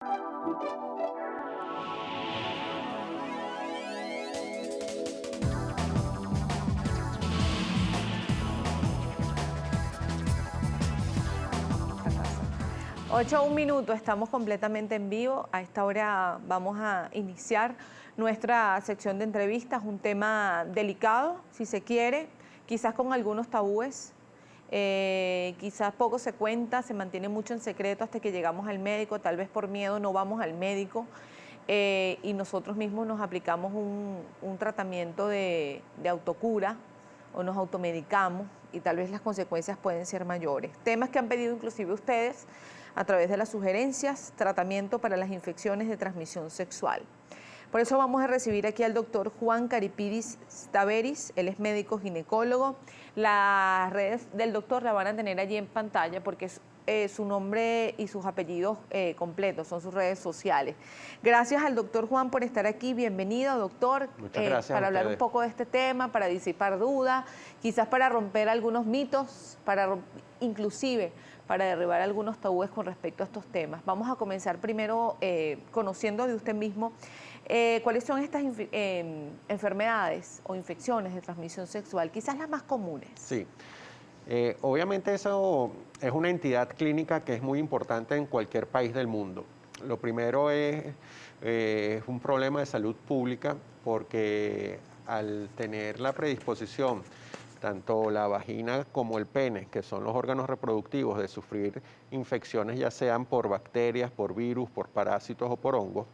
8 minutos, estamos completamente en vivo. A esta hora vamos a iniciar nuestra sección de entrevistas, un tema delicado, si se quiere, quizás con algunos tabúes, quizás poco se cuenta, se mantiene mucho en secreto hasta que llegamos al médico, tal vez por miedo no vamos al médico y nosotros mismos nos aplicamos un tratamiento de autocura o nos automedicamos y tal vez las consecuencias pueden ser mayores. Temas que han pedido inclusive ustedes a través de las sugerencias, tratamiento para las infecciones de transmisión sexual. Por eso vamos a recibir aquí al doctor Juan Caripidis Taveris, él es médico ginecólogo. Las redes del doctor la van a tener allí en pantalla porque es su nombre y sus apellidos completos, son sus redes sociales. Gracias al doctor Juan por estar aquí, bienvenido doctor. Muchas gracias para hablar un poco de este tema, para disipar dudas, quizás para romper algunos mitos, inclusive para derribar algunos tabúes con respecto a estos temas. Vamos a comenzar primero conociendo de usted mismo cuáles son estas enfermedades o infecciones de transmisión sexual, quizás las más comunes. Sí, obviamente eso es una entidad clínica que es muy importante en cualquier país del mundo. Lo primero es un problema de salud pública porque al tener la predisposición tanto la vagina como el pene, que son los órganos reproductivos, de sufrir infecciones ya sean por bacterias, por virus, por parásitos o por hongos,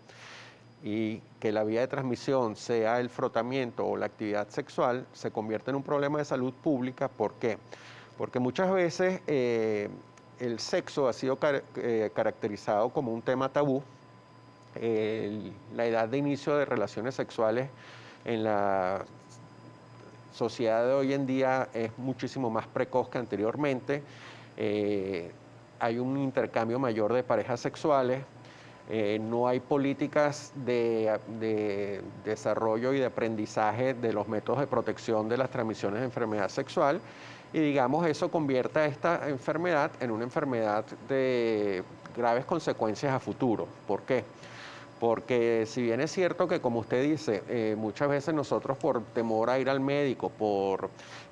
y que la vía de transmisión sea el frotamiento o la actividad sexual, se convierte en un problema de salud pública. ¿Por qué? Porque muchas veces el sexo ha sido caracterizado como un tema tabú. La edad de inicio de relaciones sexuales en la sociedad de hoy en día es muchísimo más precoz que anteriormente. Hay un intercambio mayor de parejas sexuales. No hay políticas de desarrollo y de aprendizaje de los métodos de protección de las transmisiones de enfermedad sexual y digamos eso convierte a esta enfermedad en una enfermedad de graves consecuencias a futuro. ¿Por qué? Porque si bien es cierto que, como usted dice, muchas veces nosotros por temor a ir al médico, por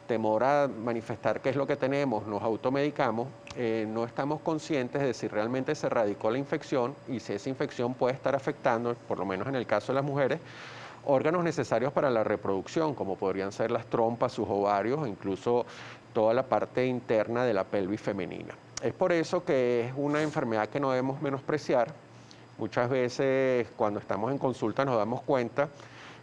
temor a manifestar qué es lo que tenemos, nos automedicamos, no estamos conscientes de si realmente se radicó la infección y si esa infección puede estar afectando, por lo menos en el caso de las mujeres, órganos necesarios para la reproducción, como podrían ser las trompas, sus ovarios o incluso toda la parte interna de la pelvis femenina. Es por eso que es una enfermedad que no debemos menospreciar. Muchas veces cuando estamos en consulta nos damos cuenta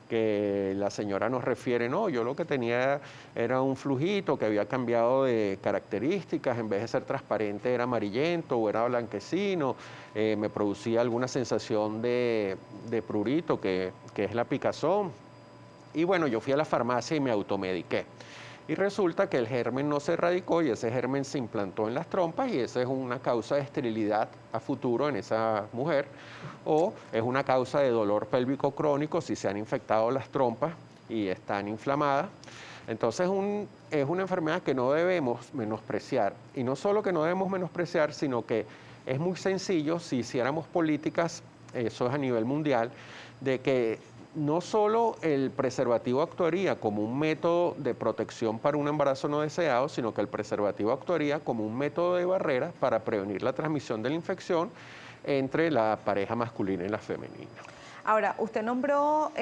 que la señora nos refiere, no, yo lo que tenía era un flujito que había cambiado de características, en vez de ser transparente era amarillento o era blanquecino, me producía alguna sensación de prurito, que es la picazón. Y bueno, yo fui a la farmacia y me automediqué. Y resulta que el germen no se erradicó y ese germen se implantó en las trompas y esa es una causa de esterilidad a futuro en esa mujer o es una causa de dolor pélvico crónico si se han infectado las trompas y están inflamadas. Entonces es una enfermedad que no debemos menospreciar y no solo que no debemos menospreciar, sino que es muy sencillo si hiciéramos políticas, eso es a nivel mundial, de que no solo el preservativo actuaría como un método de protección para un embarazo no deseado, sino que el preservativo actuaría como un método de barrera para prevenir la transmisión de la infección entre la pareja masculina y la femenina. Ahora, usted nombró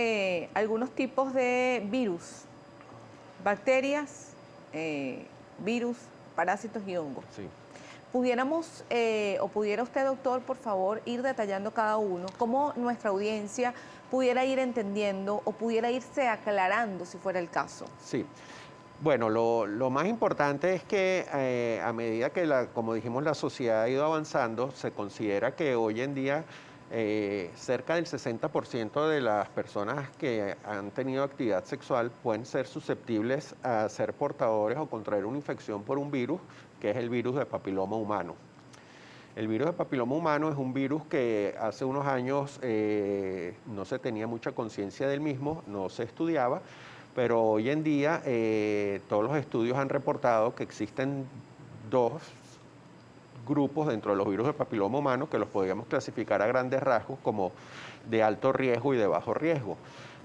algunos tipos de virus, bacterias, virus, parásitos y hongos. Sí. Pudiéramos, o pudiera usted, doctor, por favor, ir detallando cada uno, cómo nuestra audiencia pudiera ir entendiendo o pudiera irse aclarando si fuera el caso. Sí. Bueno, lo más importante es que a medida que, como dijimos, la sociedad ha ido avanzando, se considera que hoy en día cerca del 60% de las personas que han tenido actividad sexual pueden ser susceptibles a ser portadores o contraer una infección por un virus, que es el virus de papiloma humano. El virus de papiloma humano es un virus que hace unos años no se tenía mucha conciencia del mismo, no se estudiaba, pero hoy en día todos los estudios han reportado que existen dos grupos dentro de los virus del papiloma humano que los podríamos clasificar a grandes rasgos como de alto riesgo y de bajo riesgo.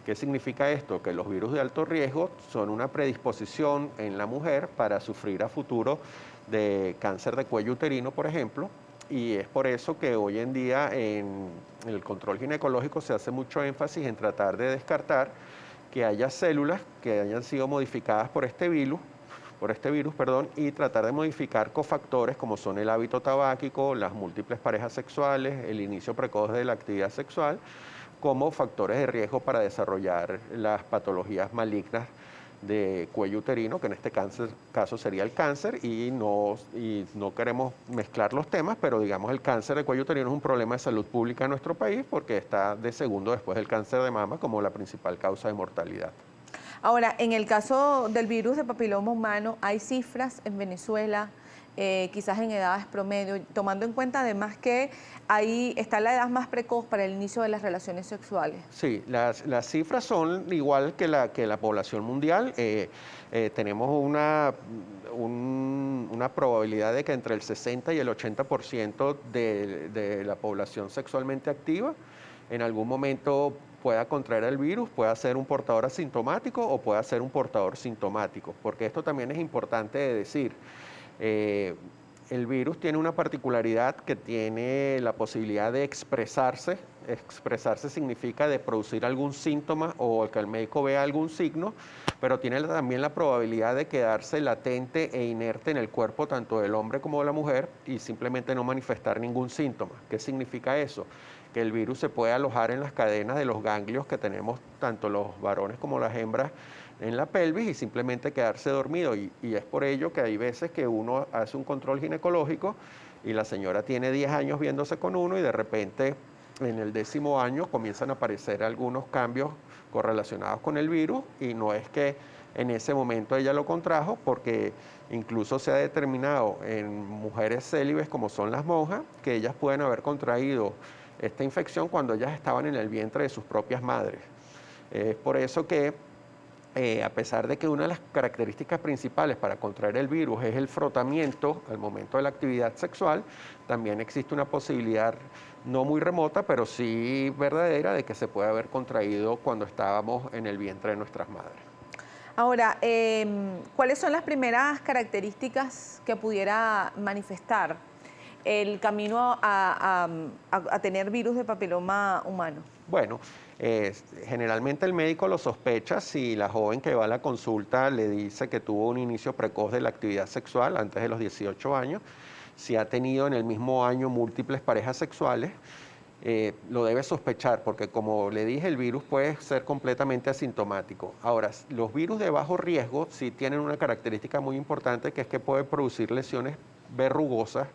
¿Qué significa esto? Que los virus de alto riesgo son una predisposición en la mujer para sufrir a futuro de cáncer de cuello uterino, por ejemplo, y es por eso que hoy en día en el control ginecológico se hace mucho énfasis en tratar de descartar que haya células que hayan sido modificadas por este virus, y tratar de modificar cofactores como son el hábito tabáquico, las múltiples parejas sexuales, el inicio precoz de la actividad sexual, como factores de riesgo para desarrollar las patologías malignas de cuello uterino, que en este caso sería el cáncer, y no queremos mezclar los temas, pero digamos el cáncer de cuello uterino es un problema de salud pública en nuestro país porque está de segundo después del cáncer de mama como la principal causa de mortalidad. Ahora, en el caso del virus de papiloma humano, hay cifras en Venezuela, quizás en edades promedio, tomando en cuenta además que ahí está la edad más precoz para el inicio de las relaciones sexuales. Sí, las cifras son igual que la población mundial. Tenemos una probabilidad de que entre el 60 y el 80% de la población sexualmente activa en algún momento pueda contraer el virus, pueda ser un portador asintomático o pueda ser un portador sintomático, porque esto también es importante de decir. El virus tiene una particularidad que tiene la posibilidad de expresarse. Expresarse significa de producir algún síntoma o que el médico vea algún signo, pero tiene también la probabilidad de quedarse latente e inerte en el cuerpo tanto del hombre como de la mujer y simplemente no manifestar ningún síntoma. ¿Qué significa eso? Que el virus se puede alojar en las cadenas de los ganglios que tenemos tanto los varones como las hembras en la pelvis y simplemente quedarse dormido. Y es por ello que hay veces que uno hace un control ginecológico y la señora tiene 10 años viéndose con uno y de repente en el 10º año comienzan a aparecer algunos cambios correlacionados con el virus y no es que en ese momento ella lo contrajo, porque incluso se ha determinado en mujeres célibes como son las monjas que ellas pueden haber contraído esta infección cuando ellas estaban en el vientre de sus propias madres. Es por eso que a pesar de que una de las características principales para contraer el virus es el frotamiento al momento de la actividad sexual, también existe una posibilidad no muy remota, pero sí verdadera, de que se puede haber contraído cuando estábamos en el vientre de nuestras madres. Ahora, ¿cuáles son las primeras características que pudiera manifestar el camino a tener virus de papiloma humano? Bueno, generalmente el médico lo sospecha si la joven que va a la consulta le dice que tuvo un inicio precoz de la actividad sexual antes de los 18 años, si ha tenido en el mismo año múltiples parejas sexuales, lo debe sospechar porque, como le dije, el virus puede ser completamente asintomático. Ahora, los virus de bajo riesgo sí tienen una característica muy importante, que es que puede producir lesiones verrugosas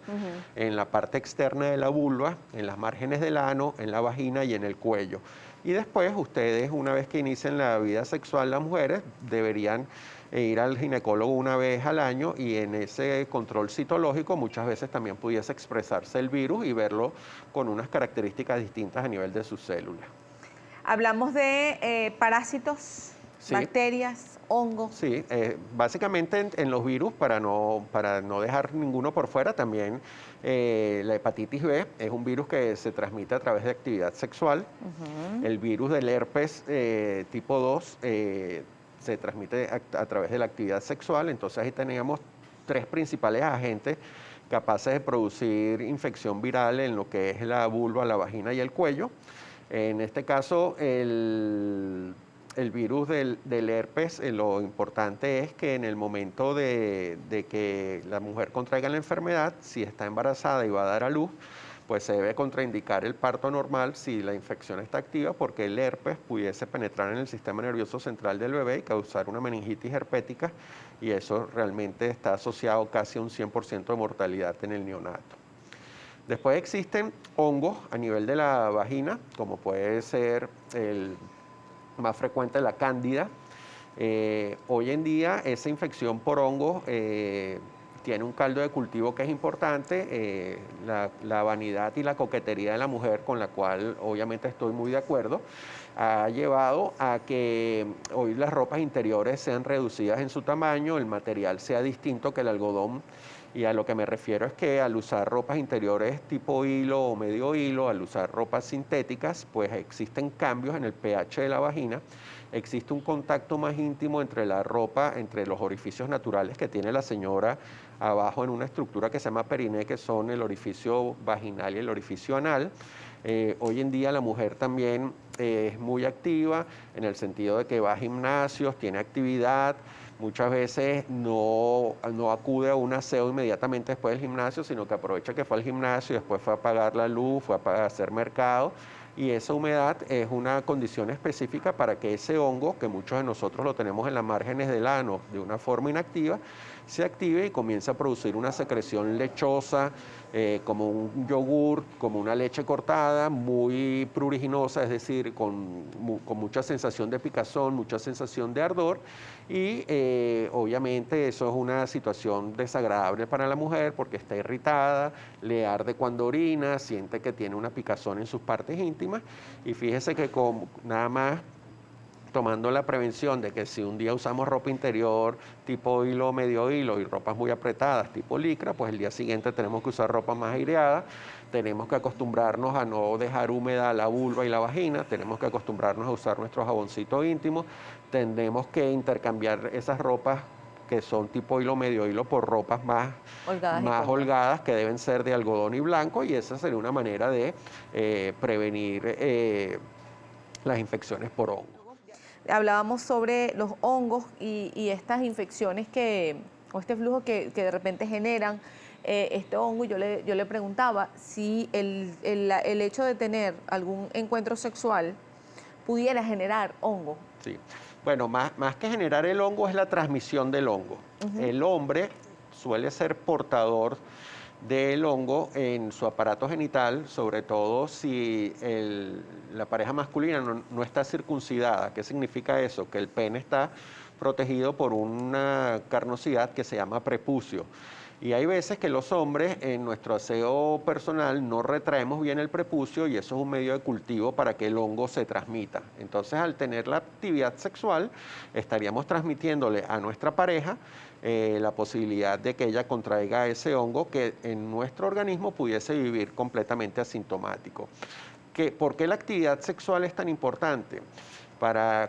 en la parte externa de la vulva, en las márgenes del ano, en la vagina y en el cuello. Y después ustedes, una vez que inicien la vida sexual, las mujeres deberían ir al ginecólogo una vez al año, y en ese control citológico muchas veces también pudiese expresarse el virus y verlo con unas características distintas a nivel de sus células. Hablamos de parásitos, sí, bacterias, hongos. Sí, básicamente en los virus, para no dejar ninguno por fuera, también la hepatitis B es un virus que se transmite a través de actividad sexual. El virus del herpes tipo 2 se transmite a través de la actividad sexual. Entonces ahí teníamos 3 principales agentes capaces de producir infección viral en lo que es la vulva, la vagina y el cuello. En este caso, el virus del herpes, lo importante es que en el momento de que la mujer contraiga la enfermedad, si está embarazada y va a dar a luz, pues se debe contraindicar el parto normal si la infección está activa, porque el herpes pudiese penetrar en el sistema nervioso central del bebé y causar una meningitis herpética, y eso realmente está asociado casi a un 100% de mortalidad en el neonato. Después existen hongos a nivel de la vagina, como puede ser el más frecuente, la cándida. Hoy en día esa infección por hongos tiene un caldo de cultivo que es importante, la vanidad y la coquetería de la mujer, con la cual obviamente estoy muy de acuerdo, ha llevado a que hoy las ropas interiores sean reducidas en su tamaño, el material sea distinto, que el algodón Y a lo que me refiero es que al usar ropas interiores tipo hilo o medio hilo, al usar ropas sintéticas, pues existen cambios en el pH de la vagina, existe un contacto más íntimo entre la ropa, entre los orificios naturales que tiene la señora abajo en una estructura que se llama periné, que son el orificio vaginal y el orificio anal. Hoy en día la mujer también es muy activa en el sentido de que va a gimnasios, tiene actividad, muchas veces no acude a un aseo inmediatamente después del gimnasio, sino que aprovecha que fue al gimnasio, después fue a apagar la luz, fue a hacer mercado, y esa humedad es una condición específica para que ese hongo, que muchos de nosotros lo tenemos en las márgenes del ano de una forma inactiva, se active y comience a producir una secreción lechosa, como un yogur, como una leche cortada, muy pruriginosa, es decir, con mucha sensación de picazón, mucha sensación de ardor, y obviamente eso es una situación desagradable para la mujer porque está irritada, le arde cuando orina, siente que tiene una picazón en sus partes íntimas, y fíjese que nada más tomando la prevención de que si un día usamos ropa interior tipo hilo, medio hilo y ropas muy apretadas tipo licra, pues el día siguiente tenemos que usar ropa más aireada, tenemos que acostumbrarnos a no dejar húmeda la vulva y la vagina, tenemos que acostumbrarnos a usar nuestro jaboncito íntimo, tenemos que intercambiar esas ropas que son tipo hilo, medio hilo, por ropas más holgadas, que deben ser de algodón y blanco, y esa sería una manera de prevenir las infecciones por hongo. Hablábamos sobre los hongos y estas infecciones o este flujo que de repente generan este hongo. Yo le preguntaba si el hecho de tener algún encuentro sexual pudiera generar hongo. Sí, bueno, más que generar el hongo es la transmisión del hongo. El hombre suele ser portador del hongo en su aparato genital, sobre todo si la pareja masculina no está circuncidada. ¿Qué significa eso? Que el pene está protegido por una carnosidad que se llama prepucio. Y hay veces que los hombres en nuestro aseo personal no retraemos bien el prepucio, y eso es un medio de cultivo para que el hongo se transmita. Entonces, al tener la actividad sexual, estaríamos transmitiéndole a nuestra pareja la posibilidad de que ella contraiga ese hongo que en nuestro organismo pudiese vivir completamente asintomático. ¿Por qué la actividad sexual es tan importante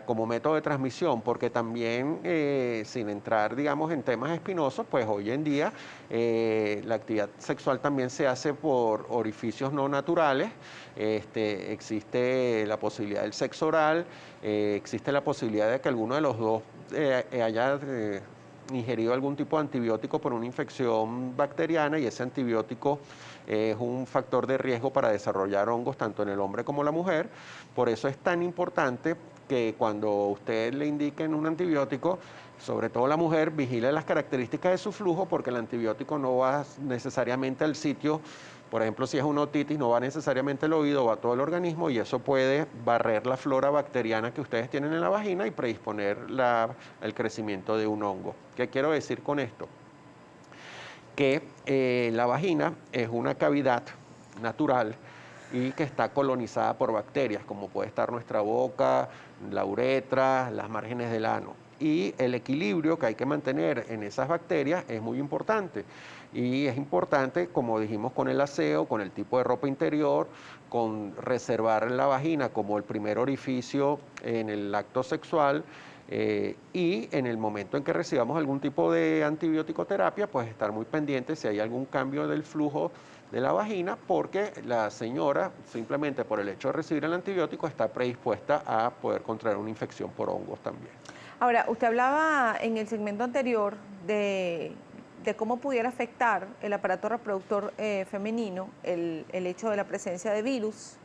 como método de transmisión? Porque también, sin entrar, digamos, en temas espinosos, pues hoy en día la actividad sexual también se hace por orificios no naturales. Existe la posibilidad del sexo oral, existe la posibilidad de que alguno de los dos haya ingerido algún tipo de antibiótico por una infección bacteriana, y ese antibiótico es un factor de riesgo para desarrollar hongos tanto en el hombre como en la mujer. Por eso es tan importante que cuando usted le indiquen un antibiótico, sobre todo la mujer, vigile las características de su flujo, porque el antibiótico no va necesariamente al sitio. Por ejemplo, si es una otitis, no va necesariamente al oído, va a todo el organismo, y eso puede barrer la flora bacteriana que ustedes tienen en la vagina y predisponer el crecimiento de un hongo. ¿Qué quiero decir con esto? Que la vagina es una cavidad natural y que está colonizada por bacterias, como puede estar nuestra boca, la uretra, las márgenes del ano. Y el equilibrio que hay que mantener en esas bacterias es muy importante. Y es importante, como dijimos, con el aseo, con el tipo de ropa interior, con reservar la vagina como el primer orificio en el acto sexual, y en el momento en que recibamos algún tipo de antibiótico terapia, pues estar muy pendientes si hay algún cambio del flujo de la vagina, porque la señora, simplemente por el hecho de recibir el antibiótico, está predispuesta a poder contraer una infección por hongos también. Ahora, usted hablaba en el segmento anterior de cómo pudiera afectar el aparato reproductor femenino el hecho de la presencia de virus,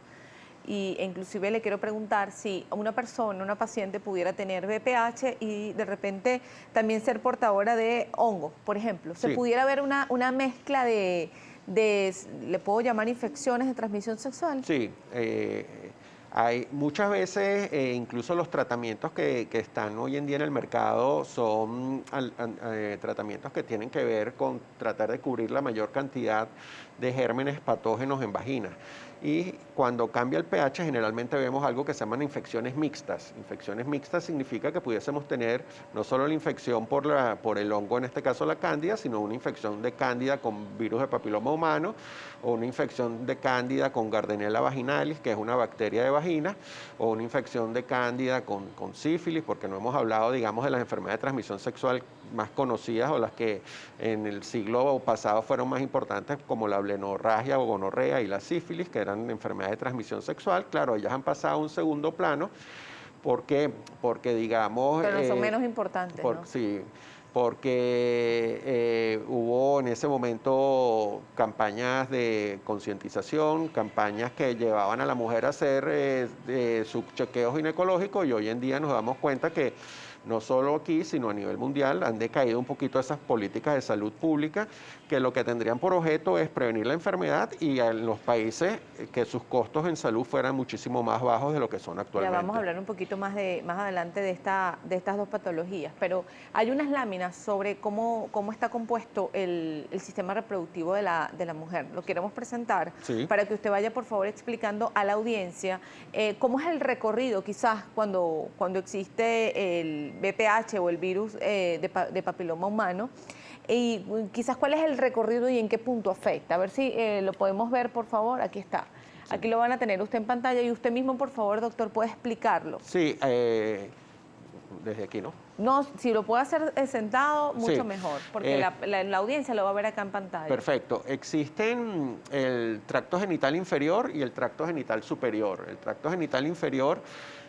e inclusive le quiero preguntar si una persona, una paciente, pudiera tener VPH y de repente también ser portadora de hongo, por ejemplo. ¿Se pudiera ver una mezcla de, le puedo llamar, infecciones de transmisión sexual? Sí, hay muchas veces, incluso los tratamientos que están hoy en día en el mercado son tratamientos que tienen que ver con tratar de cubrir la mayor cantidad de gérmenes patógenos en vagina. Y cuando cambia el pH, generalmente vemos algo que se llaman infecciones mixtas. Infecciones mixtas significa que pudiésemos tener no solo la infección por el hongo, en este caso la cándida, sino una infección de cándida con virus de papiloma humano, o una infección de cándida con Gardnerella vaginalis, que es una bacteria de vagina, o una infección de cándida con sífilis, porque no hemos hablado, digamos, de las enfermedades de transmisión sexual más conocidas o las que en el siglo pasado fueron más importantes, como la blenorragia o gonorrea y la sífilis, que eran enfermedades de transmisión sexual. Claro, ellas han pasado a un segundo plano porque digamos... Pero no son menos importantes, ¿no? Sí, porque hubo en ese momento campañas de concientización, campañas que llevaban a la mujer a hacer sus chequeos ginecológicos, y hoy en día nos damos cuenta que no solo aquí, sino a nivel mundial, han decaído un poquito esas políticas de salud pública que lo que tendrían por objeto es prevenir la enfermedad, y en los países que sus costos en salud fueran muchísimo más bajos de lo que son actualmente. Ya vamos a hablar un poquito más adelante de estas dos patologías, pero hay unas láminas sobre cómo está compuesto el sistema reproductivo de la mujer. Lo queremos presentar, sí, para que usted vaya por favor explicando a la audiencia cómo es el recorrido quizás cuando existe el VPH o el virus de papiloma humano, y quizás cuál es el recorrido y en qué punto afecta. A ver si lo podemos ver, por favor. Aquí está. Sí. Aquí lo van a tener usted en pantalla, y usted mismo, por favor, doctor, puede explicarlo. Sí, desde aquí, ¿no? No, si lo puede hacer sentado, mucho sí, mejor, porque la audiencia lo va a ver acá en pantalla. Perfecto. Existen el tracto genital inferior y el tracto genital superior. El tracto genital inferior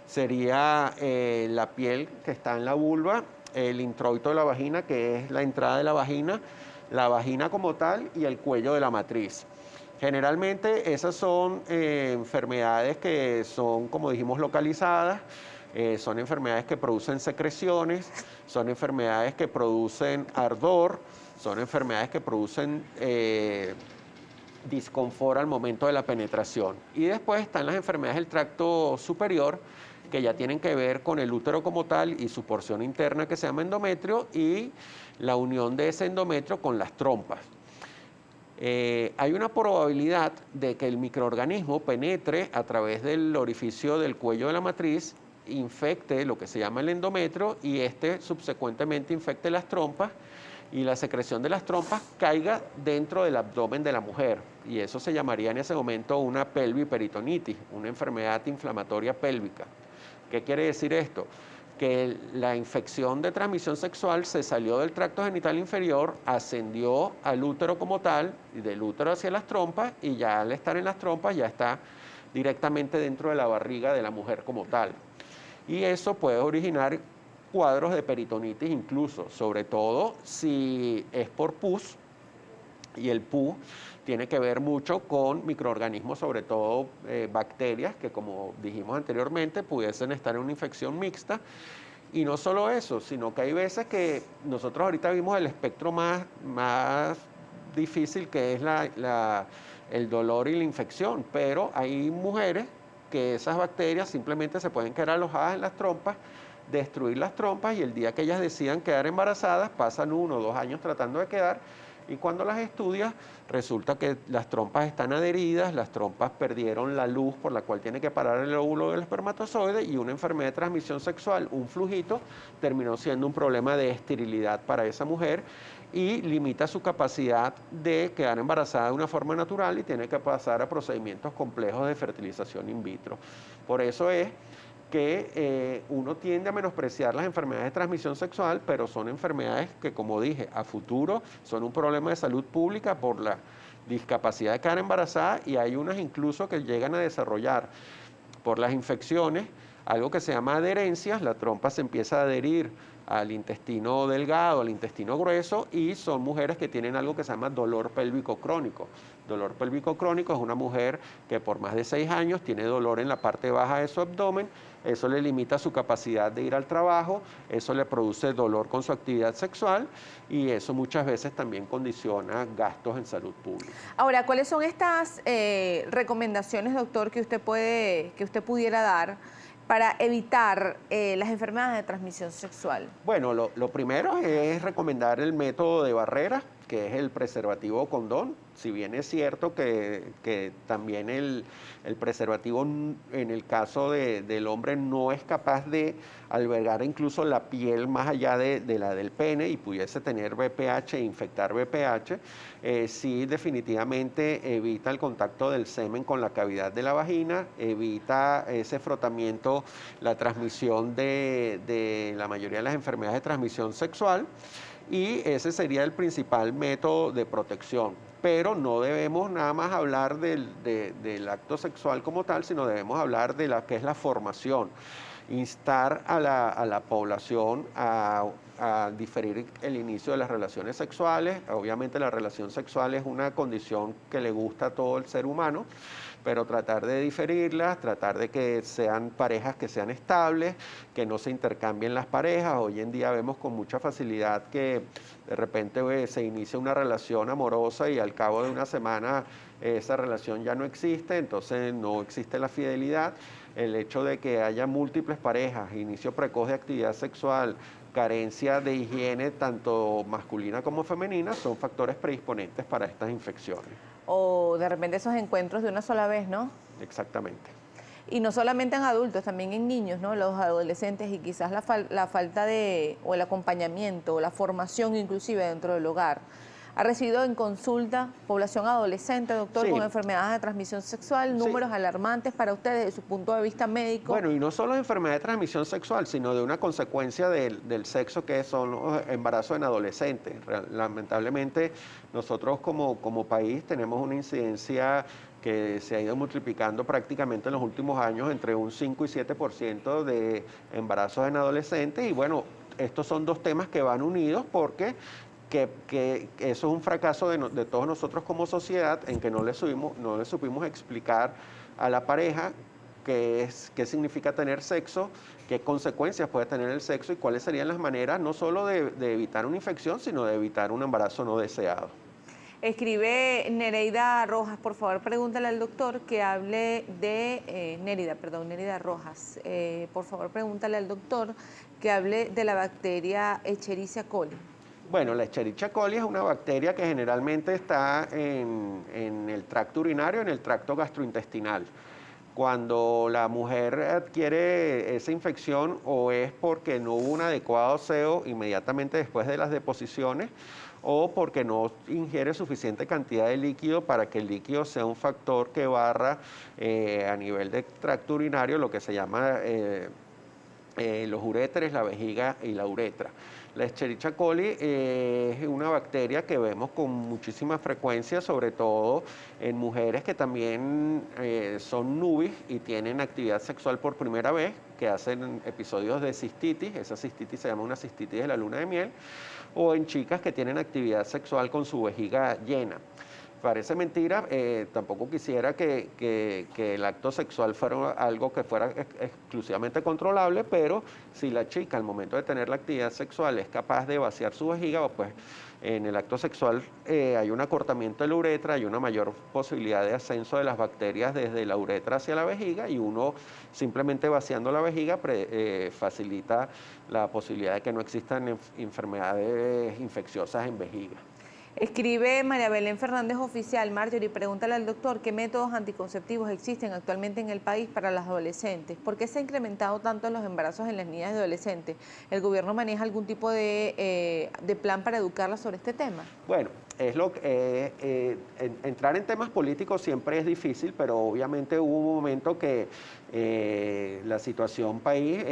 sería la piel que está en la vulva, el introito de la vagina, que es la entrada de la vagina como tal, y el cuello de la matriz. Generalmente esas son enfermedades que son, como dijimos, localizadas. Son enfermedades que producen secreciones, son enfermedades que producen ardor, son enfermedades que producen disconfort al momento de la penetración. Y después están las enfermedades del tracto superior, que ya tienen que ver con el útero como tal y su porción interna, que se llama endometrio, y la unión de ese endometrio con las trompas. Hay una probabilidad de que el microorganismo penetre a través del orificio del cuello de la matriz, infecte lo que se llama el endometrio, y subsecuentemente infecte las trompas, y la secreción de las trompas caiga dentro del abdomen de la mujer, y eso se llamaría en ese momento una pelviperitonitis, una enfermedad inflamatoria pélvica. ¿Qué quiere decir esto? Que la infección de transmisión sexual se salió del tracto genital inferior, ascendió al útero como tal, y del útero hacia las trompas, y ya al estar en las trompas ya está directamente dentro de la barriga de la mujer como tal. Y eso puede originar cuadros de peritonitis incluso, sobre todo si es por pus, y el pus tiene que ver mucho con microorganismos, sobre todo bacterias, que como dijimos anteriormente pudiesen estar en una infección mixta. Y no solo eso, sino que hay veces que nosotros ahorita vimos el espectro más difícil, que es el dolor y la infección, pero hay mujeres que esas bacterias simplemente se pueden quedar alojadas en las trompas, destruir las trompas, y el día que ellas decidan quedar embarazadas, pasan 1 o 2 años tratando de quedar, y cuando las estudias resulta que las trompas están adheridas, las trompas perdieron la luz por la cual tiene que parar el óvulo del espermatozoide, y una enfermedad de transmisión sexual, un flujito, terminó siendo un problema de esterilidad para esa mujer, y limita su capacidad de quedar embarazada de una forma natural, y tiene que pasar a procedimientos complejos de fertilización in vitro. Por eso es que uno tiende a menospreciar las enfermedades de transmisión sexual, pero son enfermedades que, como dije, a futuro son un problema de salud pública por la discapacidad de quedar embarazada, y hay unas incluso que llegan a desarrollar por las infecciones algo que se llama adherencias. La trompa se empieza a adherir al intestino delgado, al intestino grueso, y son mujeres que tienen algo que se llama dolor pélvico crónico. Dolor pélvico crónico es una mujer que por más de 6 años tiene dolor en la parte baja de su abdomen. Eso le limita su capacidad de ir al trabajo, eso le produce dolor con su actividad sexual, y eso muchas veces también condiciona gastos en salud pública. Ahora, ¿cuáles son estas recomendaciones, doctor, que usted pudiera dar para evitar las enfermedades de transmisión sexual? Bueno, lo primero es recomendar el método de barrera. que es el preservativo o condón. Si bien es cierto que también el preservativo en el caso del hombre no es capaz de albergar incluso la piel más allá de la del pene y pudiese tener VPH e infectar VPH, sí definitivamente evita el contacto del semen con la cavidad de la vagina, evita ese frotamiento, la transmisión de la mayoría de las enfermedades de transmisión sexual, y ese sería el principal método de protección. Pero no debemos nada más hablar del acto sexual como tal, sino debemos hablar de la que es la formación. Instar a la población a diferir el inicio de las relaciones sexuales. Obviamente la relación sexual es una condición que le gusta a todo el ser humano, pero tratar de diferirlas, tratar de que sean parejas que sean estables, que no se intercambien las parejas. Hoy en día vemos con mucha facilidad que de repente se inicia una relación amorosa y al cabo de una semana esa relación ya no existe, entonces no existe la fidelidad. El hecho de que haya múltiples parejas, inicio precoz de actividad sexual, carencia de higiene tanto masculina como femenina, son factores predisponentes para estas infecciones. O de repente esos encuentros de una sola vez, ¿no? Exactamente. Y no solamente en adultos, también en niños, ¿no? Los adolescentes, y quizás la falta de, o el acompañamiento, o la formación inclusive dentro del hogar. ¿Ha recibido en consulta población adolescente, doctor, Sí. con enfermedades de transmisión sexual, números alarmantes para ustedes desde su punto de vista médico? Bueno, y no solo de enfermedad de transmisión sexual, sino de una consecuencia del sexo, que son los embarazos en adolescentes. Lamentablemente, nosotros como país tenemos una incidencia que se ha ido multiplicando prácticamente en los últimos años entre un 5 y 7% de embarazos en adolescentes. Y bueno, estos son dos temas que van unidos porque que eso es un fracaso de todos nosotros como sociedad, en que no le supimos explicar a la pareja qué significa tener sexo, qué consecuencias puede tener el sexo y cuáles serían las maneras no solo de evitar una infección, sino de evitar un embarazo no deseado. Escribe Nereida Rojas, por favor, pregúntale al doctor que hable de, Nereida Rojas, por favor, pregúntale al doctor que hable de la bacteria Escherichia coli. Bueno, la Escherichia coli es una bacteria que generalmente está en el tracto urinario, en el tracto gastrointestinal. Cuando la mujer adquiere esa infección, o es porque no hubo un adecuado aseo inmediatamente después de las deposiciones, o porque no ingiere suficiente cantidad de líquido para que el líquido sea un factor que barra a nivel de tracto urinario lo que se llama los uréteres, la vejiga y la uretra. La Escherichia coli es una bacteria que vemos con muchísima frecuencia, sobre todo en mujeres que también son nubis y tienen actividad sexual por primera vez, que hacen episodios de cistitis. Esa cistitis se llama una cistitis de la luna de miel, o en chicas que tienen actividad sexual con su vejiga llena. Parece mentira, tampoco quisiera que el acto sexual fuera algo que fuera exclusivamente controlable, pero si la chica al momento de tener la actividad sexual es capaz de vaciar su vejiga, pues en el acto sexual hay un acortamiento de la uretra, hay una mayor posibilidad de ascenso de las bacterias desde la uretra hacia la vejiga, y uno simplemente vaciando la vejiga facilita la posibilidad de que no existan enfermedades infecciosas en vejiga. Escribe María Belén Fernández Oficial, Marjorie, pregúntale al doctor qué métodos anticonceptivos existen actualmente en el país para las adolescentes. ¿Por qué se ha incrementado tanto los embarazos en las niñas y adolescentes? ¿El gobierno maneja algún tipo de plan para educarlas sobre este tema? Bueno, entrar en temas políticos siempre es difícil, pero obviamente hubo un momento que la situación país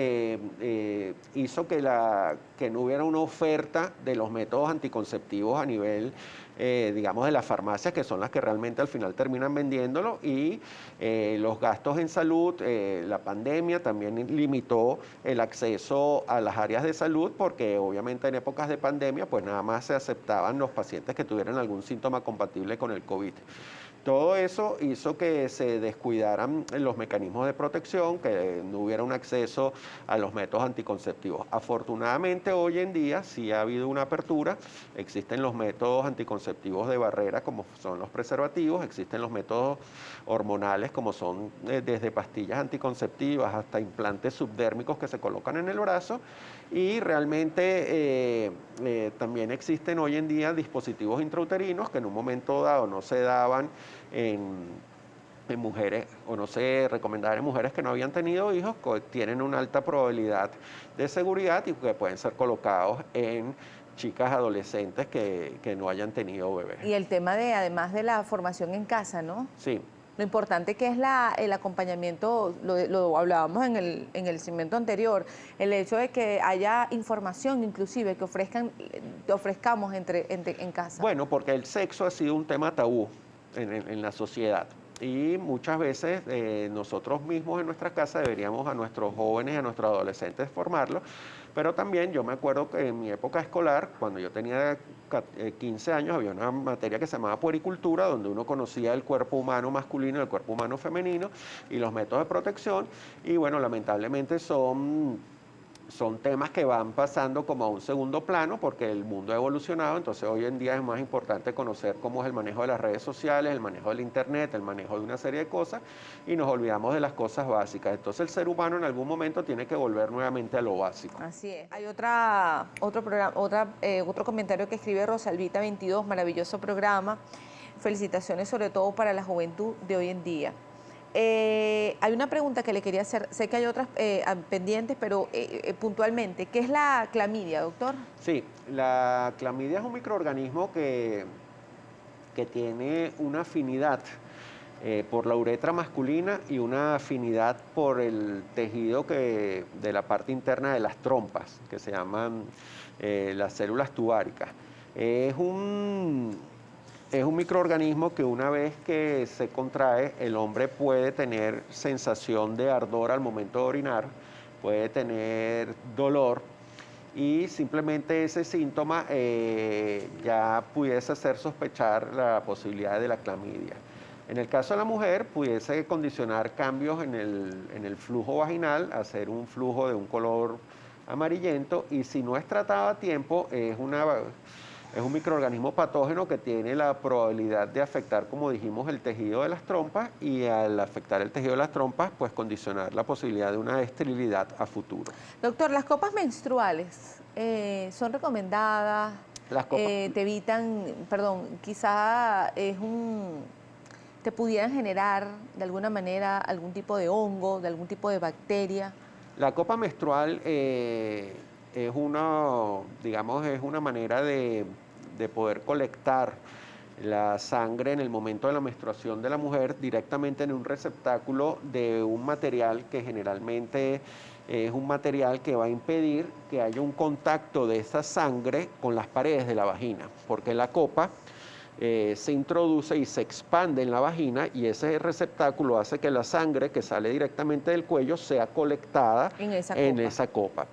hizo que no hubiera una oferta de los métodos anticonceptivos a nivel, digamos, de las farmacias, que son las que realmente al final terminan vendiéndolo, y los gastos en salud. La pandemia también limitó el acceso a las áreas de salud, porque obviamente en épocas de pandemia pues nada más se aceptaban los pacientes que tuvieran algún síntoma compatible con el COVID. Todo eso hizo que se descuidaran los mecanismos de protección, que no hubiera un acceso a los métodos anticonceptivos. Afortunadamente hoy en día sí ha habido una apertura, existen los métodos anticonceptivos de barrera como son los preservativos, existen los métodos hormonales como son desde pastillas anticonceptivas hasta implantes subdérmicos que se colocan en el brazo, y realmente también existen hoy en día dispositivos intrauterinos que en un momento dado no se daban en mujeres, o no se recomendaban en mujeres que no habían tenido hijos, que tienen una alta probabilidad de seguridad y que pueden ser colocados en chicas adolescentes que no hayan tenido bebés. Y el tema de, además de la formación en casa, ¿no? Sí. Lo importante que es el acompañamiento, lo hablábamos en el segmento anterior, el hecho de que haya información inclusive que ofrezcamos en casa. Bueno, porque el sexo ha sido un tema tabú en la sociedad. Y muchas veces nosotros mismos en nuestra casa deberíamos a nuestros jóvenes y a nuestros adolescentes formarlos, pero también yo me acuerdo que en mi época escolar, cuando yo tenía 15 años, había una materia que se llamaba puericultura, donde uno conocía el cuerpo humano masculino y el cuerpo humano femenino y los métodos de protección, y bueno, lamentablemente son temas que van pasando como a un segundo plano porque el mundo ha evolucionado, entonces hoy en día es más importante conocer cómo es el manejo de las redes sociales, el manejo del internet, el manejo de una serie de cosas, y nos olvidamos de las cosas básicas. Entonces el ser humano en algún momento tiene que volver nuevamente a lo básico. Así es. Hay otro comentario que escribe Rosalvita22, maravilloso programa, felicitaciones sobre todo para la juventud de hoy en día. Hay una pregunta que le quería hacer, sé que hay otras pendientes, pero puntualmente, ¿qué es la clamidia, doctor? Sí, la clamidia es un microorganismo que tiene una afinidad por la uretra masculina y una afinidad por el tejido de la parte interna de las trompas, que se llaman las células tubáricas. Es un microorganismo que una vez que se contrae, el hombre puede tener sensación de ardor al momento de orinar, puede tener dolor, y simplemente ese síntoma ya pudiese hacer sospechar la posibilidad de la clamidia. En el caso de la mujer, pudiese condicionar cambios en el flujo vaginal, hacer un flujo de un color amarillento, y si no es tratado a tiempo, es un microorganismo patógeno que tiene la probabilidad de afectar, como dijimos, el tejido de las trompas, y al afectar el tejido de las trompas, pues condicionar la posibilidad de una esterilidad a futuro. Doctor, ¿las copas menstruales son recomendadas? Las copas... te evitan, perdón, quizá te pudieran generar de alguna manera algún tipo de hongo, de algún tipo de bacteria. La copa menstrual es una manera de poder colectar la sangre en el momento de la menstruación de la mujer directamente en un receptáculo de un material que generalmente es un material que va a impedir que haya un contacto de esa sangre con las paredes de la vagina, porque la copa se introduce y se expande en la vagina, y ese receptáculo hace que la sangre que sale directamente del cuello sea colectada en esa copa.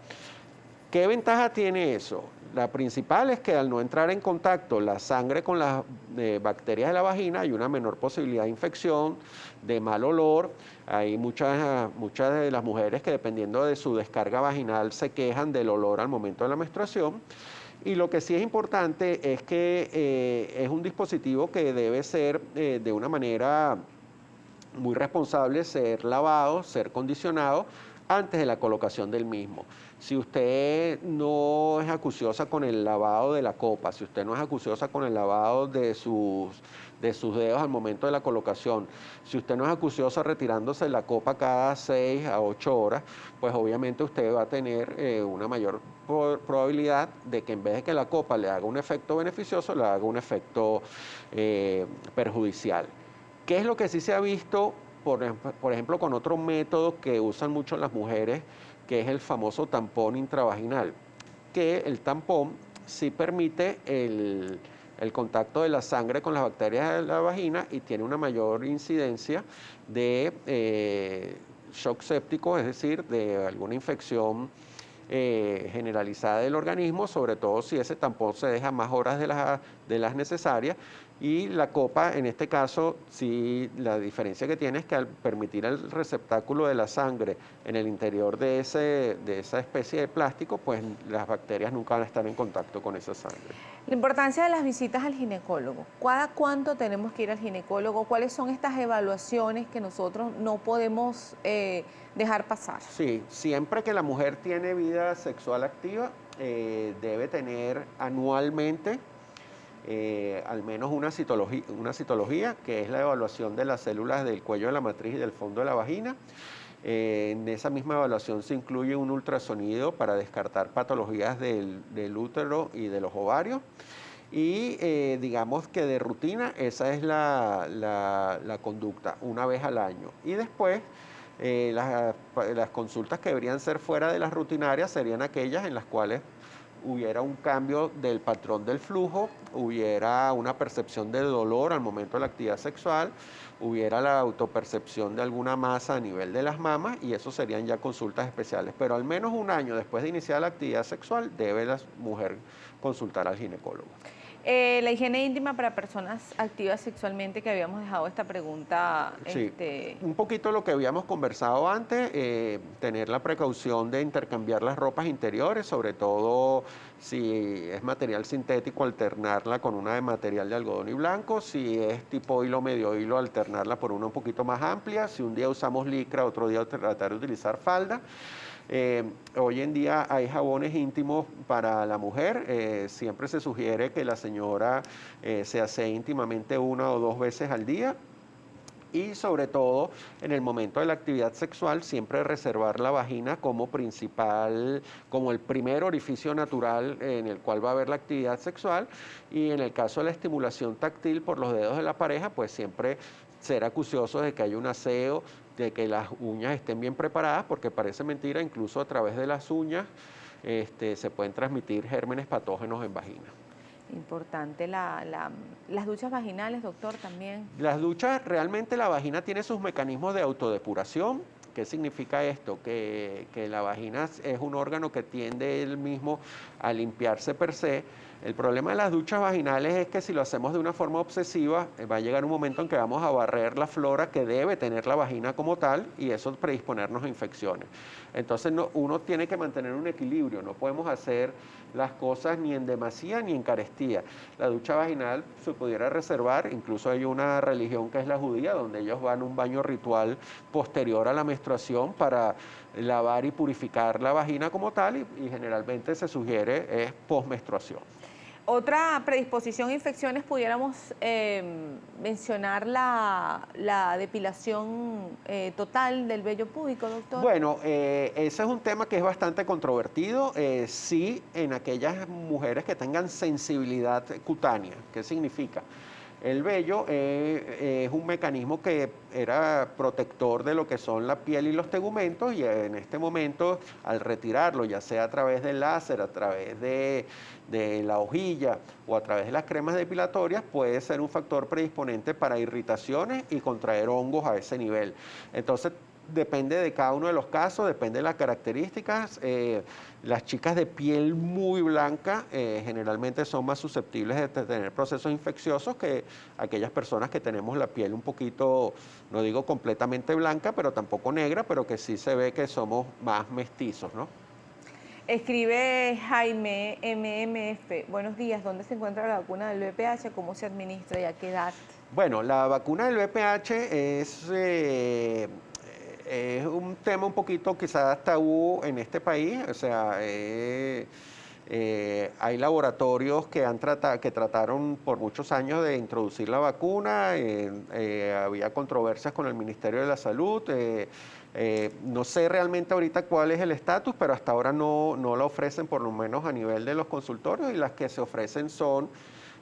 ¿Qué ventaja tiene eso? La principal es que al no entrar en contacto la sangre con las bacterias de la vagina, hay una menor posibilidad de infección, de mal olor. Hay muchas de las mujeres que, dependiendo de su descarga vaginal, se quejan del olor al momento de la menstruación. Y lo que sí es importante es que es un dispositivo que debe ser de una manera muy responsable, ser lavado, ser condicionado antes de la colocación del mismo. Si usted no es acuciosa con el lavado de la copa, si usted no es acuciosa con el lavado de sus dedos al momento de la colocación, si usted no es acuciosa retirándose la copa cada 6 a 8 horas, pues obviamente usted va a tener una mayor probabilidad de que en vez de que la copa le haga un efecto beneficioso, le haga un efecto perjudicial. ¿Qué es lo que sí se ha visto, por ejemplo, con otro método que usan mucho las mujeres, que es el famoso tampón intravaginal? Que el tampón sí permite el contacto de la sangre con las bacterias de la vagina y tiene una mayor incidencia de shock séptico, es decir, de alguna infección generalizada del organismo, sobre todo si ese tampón se deja más horas de las necesarias, Y la copa, en este caso, sí, la diferencia que tiene es que al permitir el receptáculo de la sangre en el interior de esa especie de plástico, pues las bacterias nunca van a estar en contacto con esa sangre. La importancia de las visitas al ginecólogo. ¿Cada cuánto tenemos que ir al ginecólogo? ¿Cuáles son estas evaluaciones que nosotros no podemos dejar pasar? Sí, siempre que la mujer tiene vida sexual activa, debe tener anualmente al menos una citología, que es la evaluación de las células del cuello de la matriz y del fondo de la vagina. En esa misma evaluación se incluye un ultrasonido para descartar patologías del útero y de los ovarios. Y digamos que de rutina esa es la conducta, una vez al año. Y después las consultas que deberían ser fuera de las rutinarias serían aquellas en las cuales hubiera un cambio del patrón del flujo, hubiera una percepción de dolor al momento de la actividad sexual, hubiera la autopercepción de alguna masa a nivel de las mamas, y eso serían ya consultas especiales. Pero al menos un año después de iniciar la actividad sexual debe la mujer consultar al ginecólogo. La higiene íntima para personas activas sexualmente, que habíamos dejado esta pregunta. Sí, un poquito lo que habíamos conversado antes, tener la precaución de intercambiar las ropas interiores, sobre todo si es material sintético, alternarla con una de material de algodón y blanco, si es tipo hilo, medio hilo, alternarla por una un poquito más amplia, si un día usamos licra, otro día tratar de utilizar falda. Hoy en día hay jabones íntimos para la mujer, siempre se sugiere que la señora se asee íntimamente 1 o 2 veces al día, y sobre todo en el momento de la actividad sexual siempre reservar la vagina como principal, como el primer orificio natural en el cual va a haber la actividad sexual, y en el caso de la estimulación táctil por los dedos de la pareja, pues siempre ser acuciosos de que haya un aseo, de que las uñas estén bien preparadas, porque parece mentira, incluso a través de las uñas se pueden transmitir gérmenes patógenos en vagina. Importante las duchas vaginales, doctor, también. Las duchas, realmente la vagina tiene sus mecanismos de autodepuración. ¿Qué significa esto? Que la vagina es un órgano que tiende él mismo a limpiarse per se. El problema de las duchas vaginales es que si lo hacemos de una forma obsesiva, va a llegar un momento en que vamos a barrer la flora que debe tener la vagina como tal, y eso predisponernos a infecciones. Entonces uno tiene que mantener un equilibrio, no podemos hacer las cosas ni en demasía ni en carestía. La ducha vaginal se pudiera reservar, incluso hay una religión que es la judía, donde ellos van a un baño ritual posterior a la menstruación para lavar y purificar la vagina como tal, y generalmente se sugiere es postmenstruación. Otra predisposición a infecciones, pudiéramos mencionar la depilación total del vello púbico, doctor. Bueno, ese es un tema que es bastante controvertido, sí, en aquellas mujeres que tengan sensibilidad cutánea. ¿Qué significa? El vello es un mecanismo que era protector de lo que son la piel y los tegumentos, y en este momento, al retirarlo, ya sea a través del láser, a través de la hojilla o a través de las cremas depilatorias, puede ser un factor predisponente para irritaciones y contraer hongos a ese nivel. Entonces, depende de cada uno de los casos, depende de las características. Las chicas de piel muy blanca generalmente son más susceptibles de tener procesos infecciosos que aquellas personas que tenemos la piel un poquito, no digo completamente blanca, pero tampoco negra, pero que sí se ve que somos más mestizos, ¿no? Escribe Jaime MMF, buenos días, ¿dónde se encuentra la vacuna del VPH? ¿Cómo se administra y a qué edad? Bueno, la vacuna del VPH es un tema un poquito quizás tabú en este país. O sea, hay laboratorios que trataron por muchos años de introducir la vacuna, había controversias con el Ministerio de la Salud. No sé realmente ahorita cuál es el estatus, pero hasta ahora no la ofrecen, por lo menos a nivel de los consultorios, y las que se ofrecen son,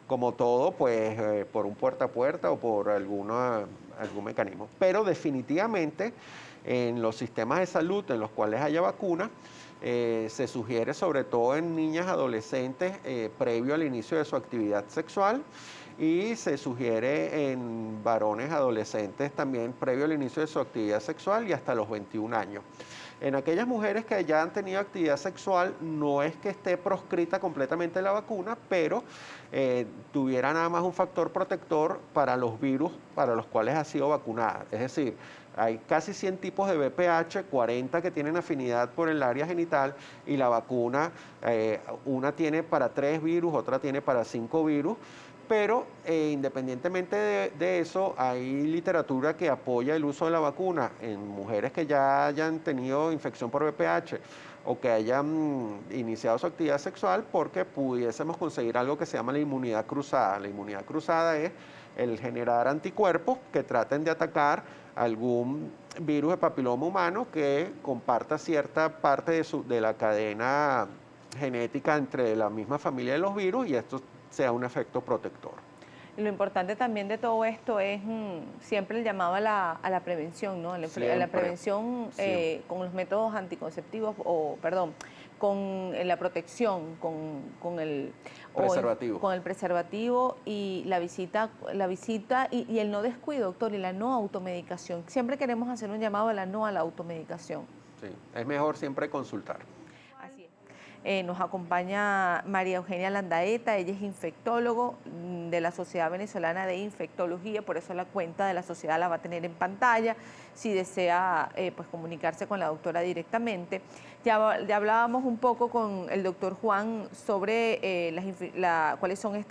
como todo, pues por un puerta a puerta o por algún mecanismo. Pero definitivamente en los sistemas de salud en los cuales haya vacunas, se sugiere sobre todo en niñas adolescentes previo al inicio de su actividad sexual, y se sugiere en varones adolescentes también previo al inicio de su actividad sexual y hasta los 21 años. En aquellas mujeres que ya han tenido actividad sexual, no es que esté proscrita completamente la vacuna, pero tuviera nada más un factor protector para los virus para los cuales ha sido vacunada. Es decir, hay casi 100 tipos de VPH, 40 que tienen afinidad por el área genital y la vacuna, una tiene para 3 virus, otra tiene para 5 virus. Pero independientemente de eso, hay literatura que apoya el uso de la vacuna en mujeres que ya hayan tenido infección por VPH o que hayan iniciado su actividad sexual, porque pudiésemos conseguir algo que se llama la inmunidad cruzada. La inmunidad cruzada es el generar anticuerpos que traten de atacar algún virus de papiloma humano que comparta cierta parte de la cadena genética entre la misma familia de los virus, y esto sea un efecto protector. Y lo importante también de todo esto es siempre el llamado a la prevención, ¿no? A la prevención con los métodos anticonceptivos, con la protección, con el preservativo. Con el preservativo y la visita y el no descuido, doctor, y la no automedicación. Siempre queremos hacer un llamado a la automedicación. Sí, es mejor siempre consultar. Así es. Nos acompaña María Eugenia Landaeta, ella es infectólogo de la Sociedad Venezolana de Infectología, por eso la cuenta de la sociedad la va a tener en pantalla, si desea pues comunicarse con la doctora directamente. Ya hablábamos un poco con el doctor Juan sobre cuáles son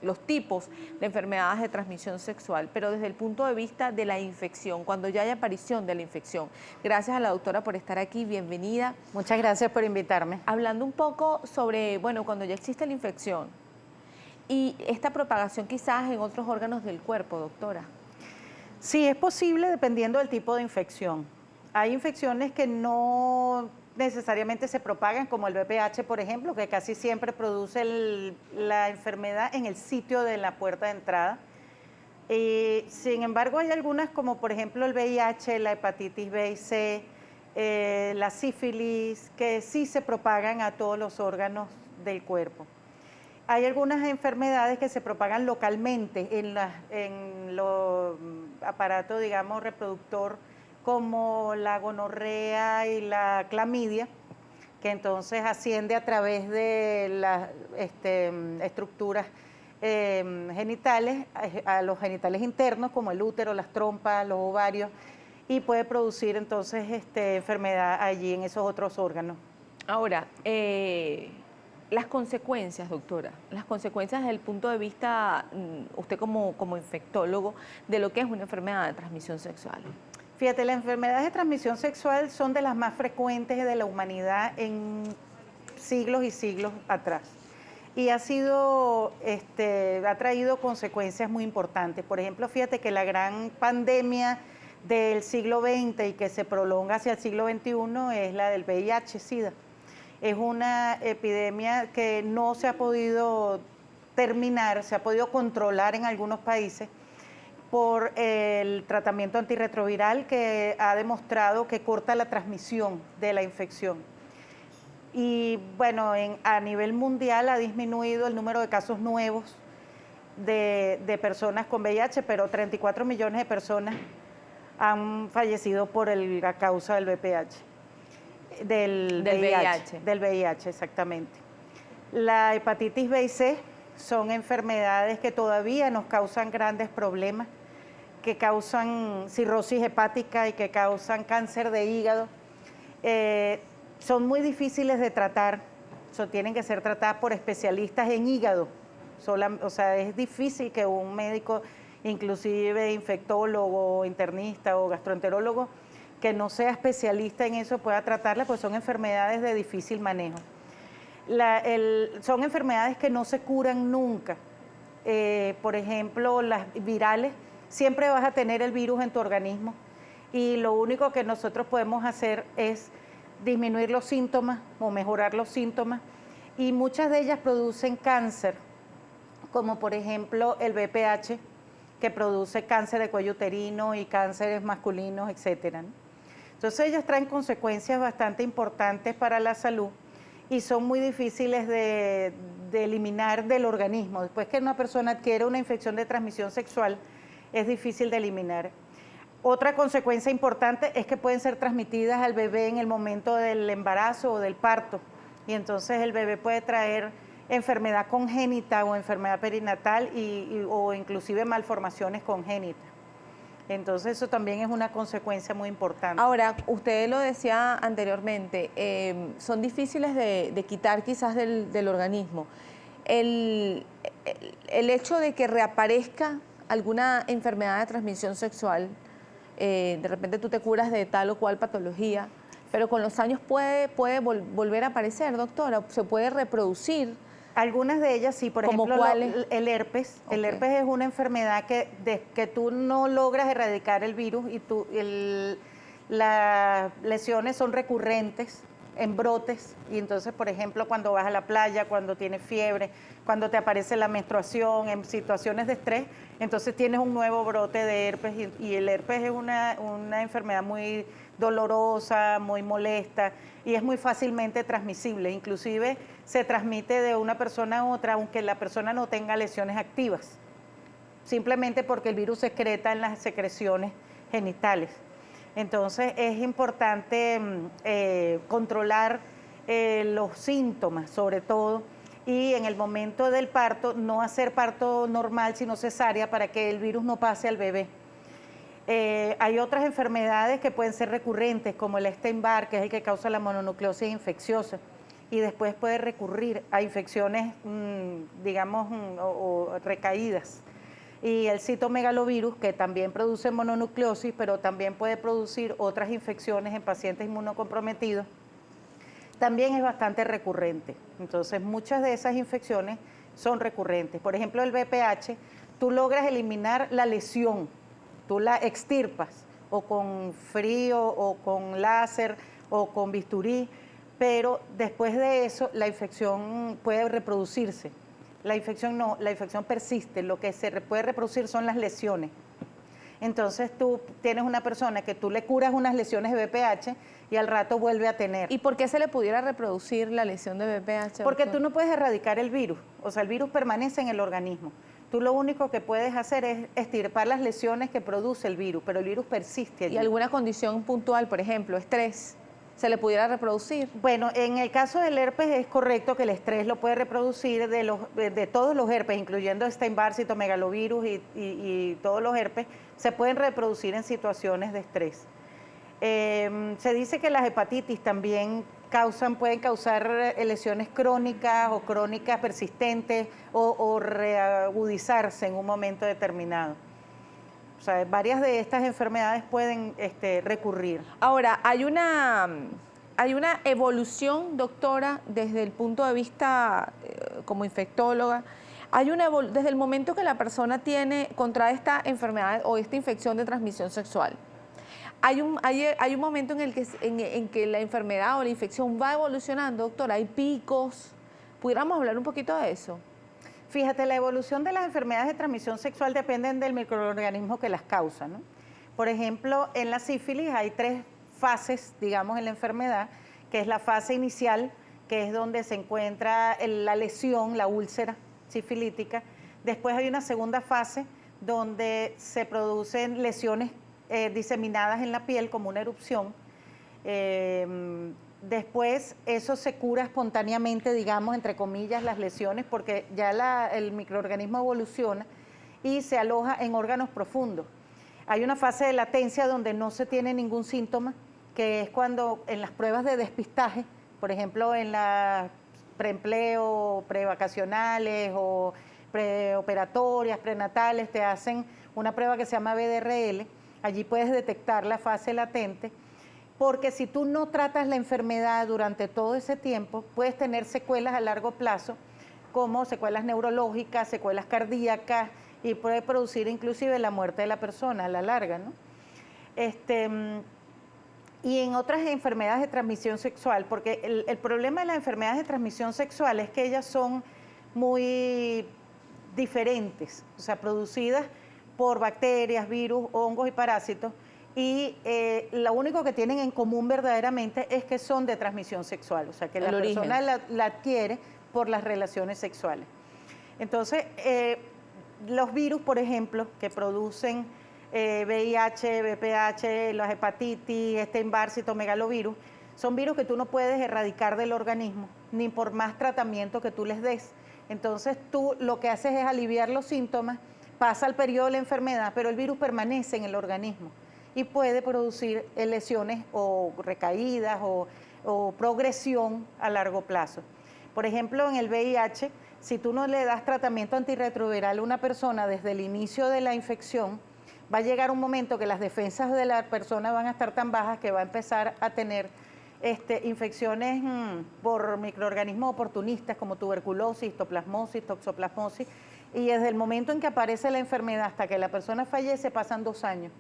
los tipos de enfermedades de transmisión sexual, pero desde el punto de vista de la infección, cuando ya hay aparición de la infección. Gracias a la doctora por estar aquí, bienvenida. Muchas gracias por invitarme. Hablando un poco sobre, cuando ya existe la infección y esta propagación quizás en otros órganos del cuerpo, doctora. Sí, es posible dependiendo del tipo de infección. Hay infecciones que no necesariamente se propagan, como el VPH, por ejemplo, que casi siempre produce la enfermedad en el sitio de la puerta de entrada. Sin embargo, hay algunas como por ejemplo el VIH, la hepatitis B y C, la sífilis, que sí se propagan a todos los órganos del cuerpo. Hay algunas enfermedades que se propagan localmente en los aparatos, digamos, reproductor, como la gonorrea y la clamidia, que entonces asciende a través de las estructuras genitales, a los genitales internos, como el útero, las trompas, los ovarios, y puede producir entonces enfermedad allí en esos otros órganos. Ahora, las consecuencias, doctora, las consecuencias desde el punto de vista, usted como infectólogo, de lo que es una enfermedad de transmisión sexual. Fíjate, las enfermedades de transmisión sexual son de las más frecuentes de la humanidad en siglos y siglos atrás. Y ha traído consecuencias muy importantes. Por ejemplo, fíjate que la gran pandemia del siglo XX y que se prolonga hacia el siglo XXI es la del VIH-Sida. Es una epidemia que no se ha podido terminar, se ha podido controlar en algunos países por el tratamiento antirretroviral, que ha demostrado que corta la transmisión de la infección. Y bueno, a nivel mundial ha disminuido el número de casos nuevos de personas con VIH, pero 34 millones de personas han fallecido por la causa del VPH. Del VIH. Del VIH, exactamente. La hepatitis B y C son enfermedades que todavía nos causan grandes problemas, que causan cirrosis hepática y que causan cáncer de hígado. Son muy difíciles de tratar, tienen que ser tratadas por especialistas en hígado. O sea, es difícil que un médico, inclusive infectólogo, internista o gastroenterólogo, que no sea especialista en eso pueda tratarla, pues son enfermedades de difícil manejo. Son enfermedades que no se curan nunca. Por ejemplo, las virales, siempre vas a tener el virus en tu organismo y lo único que nosotros podemos hacer es disminuir los síntomas o mejorar los síntomas, y muchas de ellas producen cáncer, como por ejemplo el VPH, que produce cáncer de cuello uterino y cánceres masculinos, etcétera, ¿no? Entonces ellos traen consecuencias bastante importantes para la salud y son muy difíciles de de eliminar del organismo. Después que una persona adquiere una infección de transmisión sexual, es difícil de eliminar. Otra consecuencia importante es que pueden ser transmitidas al bebé en el momento del embarazo o del parto, y entonces el bebé puede traer enfermedad congénita o enfermedad perinatal o inclusive malformaciones congénitas. Entonces eso también es una consecuencia muy importante. Ahora, usted lo decía anteriormente, son difíciles de quitar quizás del organismo. El hecho de que reaparezca alguna enfermedad de transmisión sexual, de repente tú te curas de tal o cual patología, pero con los años puede volver a aparecer, doctora, se puede reproducir. Algunas de ellas sí, por ejemplo, el herpes. Okay. El herpes es una enfermedad que tú no logras erradicar el virus y las lesiones son recurrentes en brotes, y entonces, por ejemplo, cuando vas a la playa, cuando tienes fiebre, cuando te aparece la menstruación, en situaciones de estrés, entonces tienes un nuevo brote de herpes, y el herpes es una enfermedad muy dolorosa, muy molesta, y es muy fácilmente transmisible. Inclusive se transmite de una persona a otra, aunque la persona no tenga lesiones activas, simplemente porque el virus se excreta en las secreciones genitales. Entonces es importante controlar los síntomas, sobre todo, y en el momento del parto no hacer parto normal, sino cesárea, para que el virus no pase al bebé. Hay otras enfermedades que pueden ser recurrentes, como el Epstein-Barr, que es el que causa la mononucleosis infecciosa, y después puede recurrir a infecciones, digamos, o recaídas. Y el citomegalovirus, que también produce mononucleosis, pero también puede producir otras infecciones en pacientes inmunocomprometidos, también es bastante recurrente. Entonces, muchas de esas infecciones son recurrentes. Por ejemplo, el VPH, tú logras eliminar la lesión, tú la extirpas, o con frío, o con láser, o con bisturí, pero después de eso la infección puede reproducirse. La infección no, la infección persiste, lo que se puede reproducir son las lesiones. Entonces tú tienes una persona que tú le curas unas lesiones de VPH y al rato vuelve a tener. ¿Y por qué se le pudiera reproducir la lesión de VPH? Porque tú no puedes erradicar el virus, o sea, el virus permanece en el organismo. Tú lo único que puedes hacer es extirpar las lesiones que produce el virus, pero el virus persiste allí. ¿Y alguna condición puntual, por ejemplo, estrés, se le pudiera reproducir? Bueno, en el caso del herpes es correcto que el estrés lo puede reproducir de todos los herpes, incluyendo Epstein-Barr, citomegalovirus y todos los herpes, se pueden reproducir en situaciones de estrés. Se dice que las hepatitis también pueden causar lesiones crónicas o crónicas persistentes o reagudizarse en un momento determinado. O sea, varias de estas enfermedades pueden recurrir. Ahora, hay una evolución, doctora, desde el punto de vista como infectóloga. Desde el momento que la persona contrae esta enfermedad o esta infección de transmisión sexual. Hay un momento en que la enfermedad o la infección va evolucionando, doctora. Hay picos. ¿Pudiéramos hablar un poquito de eso? Fíjate, la evolución de las enfermedades de transmisión sexual dependen del microorganismo que las causa, ¿no? Por ejemplo, en la sífilis hay 3 fases, digamos, en la enfermedad, que es la fase inicial, que es donde se encuentra la lesión, la úlcera sifilítica. Después hay una segunda fase donde se producen lesiones diseminadas en la piel como una erupción. Después eso se cura espontáneamente, digamos, entre comillas, las lesiones, porque ya el microorganismo evoluciona y se aloja en órganos profundos. Hay una fase de latencia donde no se tiene ningún síntoma, que es cuando en las pruebas de despistaje, por ejemplo, en las preempleo, prevacacionales o preoperatorias, prenatales, te hacen una prueba que se llama BDRL. Allí puedes detectar la fase latente, porque si tú no tratas la enfermedad durante todo ese tiempo, puedes tener secuelas a largo plazo, como secuelas neurológicas, secuelas cardíacas, y puede producir inclusive la muerte de la persona a la larga, ¿no? Y en otras enfermedades de transmisión sexual, porque el problema de las enfermedades de transmisión sexual es que ellas son muy diferentes, o sea, producidas por bacterias, virus, hongos y parásitos, y lo único que tienen en común verdaderamente es que son de transmisión sexual, o sea, que la persona la adquiere por las relaciones sexuales. Entonces, los virus, por ejemplo, que producen VIH, VPH, las hepatitis, Epstein-Barr, citomegalovirus, son virus que tú no puedes erradicar del organismo, ni por más tratamiento que tú les des. Entonces, tú lo que haces es aliviar los síntomas, pasa el periodo de la enfermedad, pero el virus permanece en el organismo y puede producir lesiones o recaídas o progresión a largo plazo. Por ejemplo, en el VIH, si tú no le das tratamiento antirretroviral a una persona desde el inicio de la infección, va a llegar un momento que las defensas de la persona van a estar tan bajas que va a empezar a tener infecciones por microorganismos oportunistas como tuberculosis, histoplasmosis, toxoplasmosis, y desde el momento en que aparece la enfermedad hasta que la persona fallece pasan 2 años,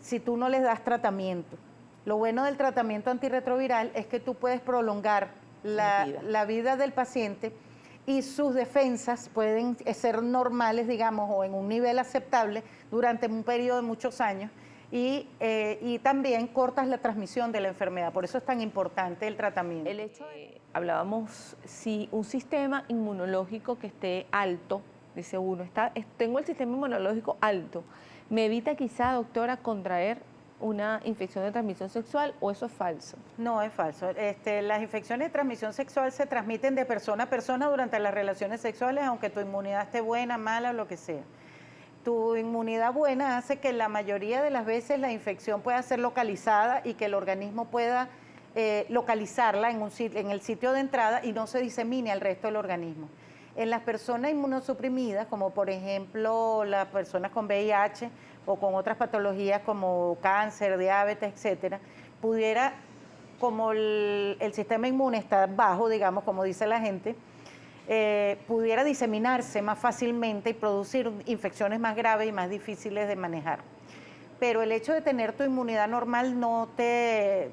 si tú no les das tratamiento. Lo bueno del tratamiento antirretroviral es que tú puedes prolongar la vida del paciente y sus defensas pueden ser normales, digamos, o en un nivel aceptable durante un periodo de muchos años y también cortas la transmisión de la enfermedad. Por eso es tan importante el tratamiento. El hecho de, hablábamos, si un sistema inmunológico que esté alto, dice uno, tengo el sistema inmunológico alto, ¿me evita quizá, doctora, contraer una infección de transmisión sexual o eso es falso? No, es falso. Las infecciones de transmisión sexual se transmiten de persona a persona durante las relaciones sexuales, aunque tu inmunidad esté buena, mala, lo que sea. Tu inmunidad buena hace que la mayoría de las veces la infección pueda ser localizada y que el organismo pueda localizarla en el sitio de entrada y no se disemine al resto del organismo. En las personas inmunosuprimidas, como por ejemplo las personas con VIH o con otras patologías como cáncer, diabetes, etcétera, pudiera, como el sistema inmune está bajo, digamos, como dice la gente, pudiera diseminarse más fácilmente y producir infecciones más graves y más difíciles de manejar. Pero el hecho de tener tu inmunidad normal no te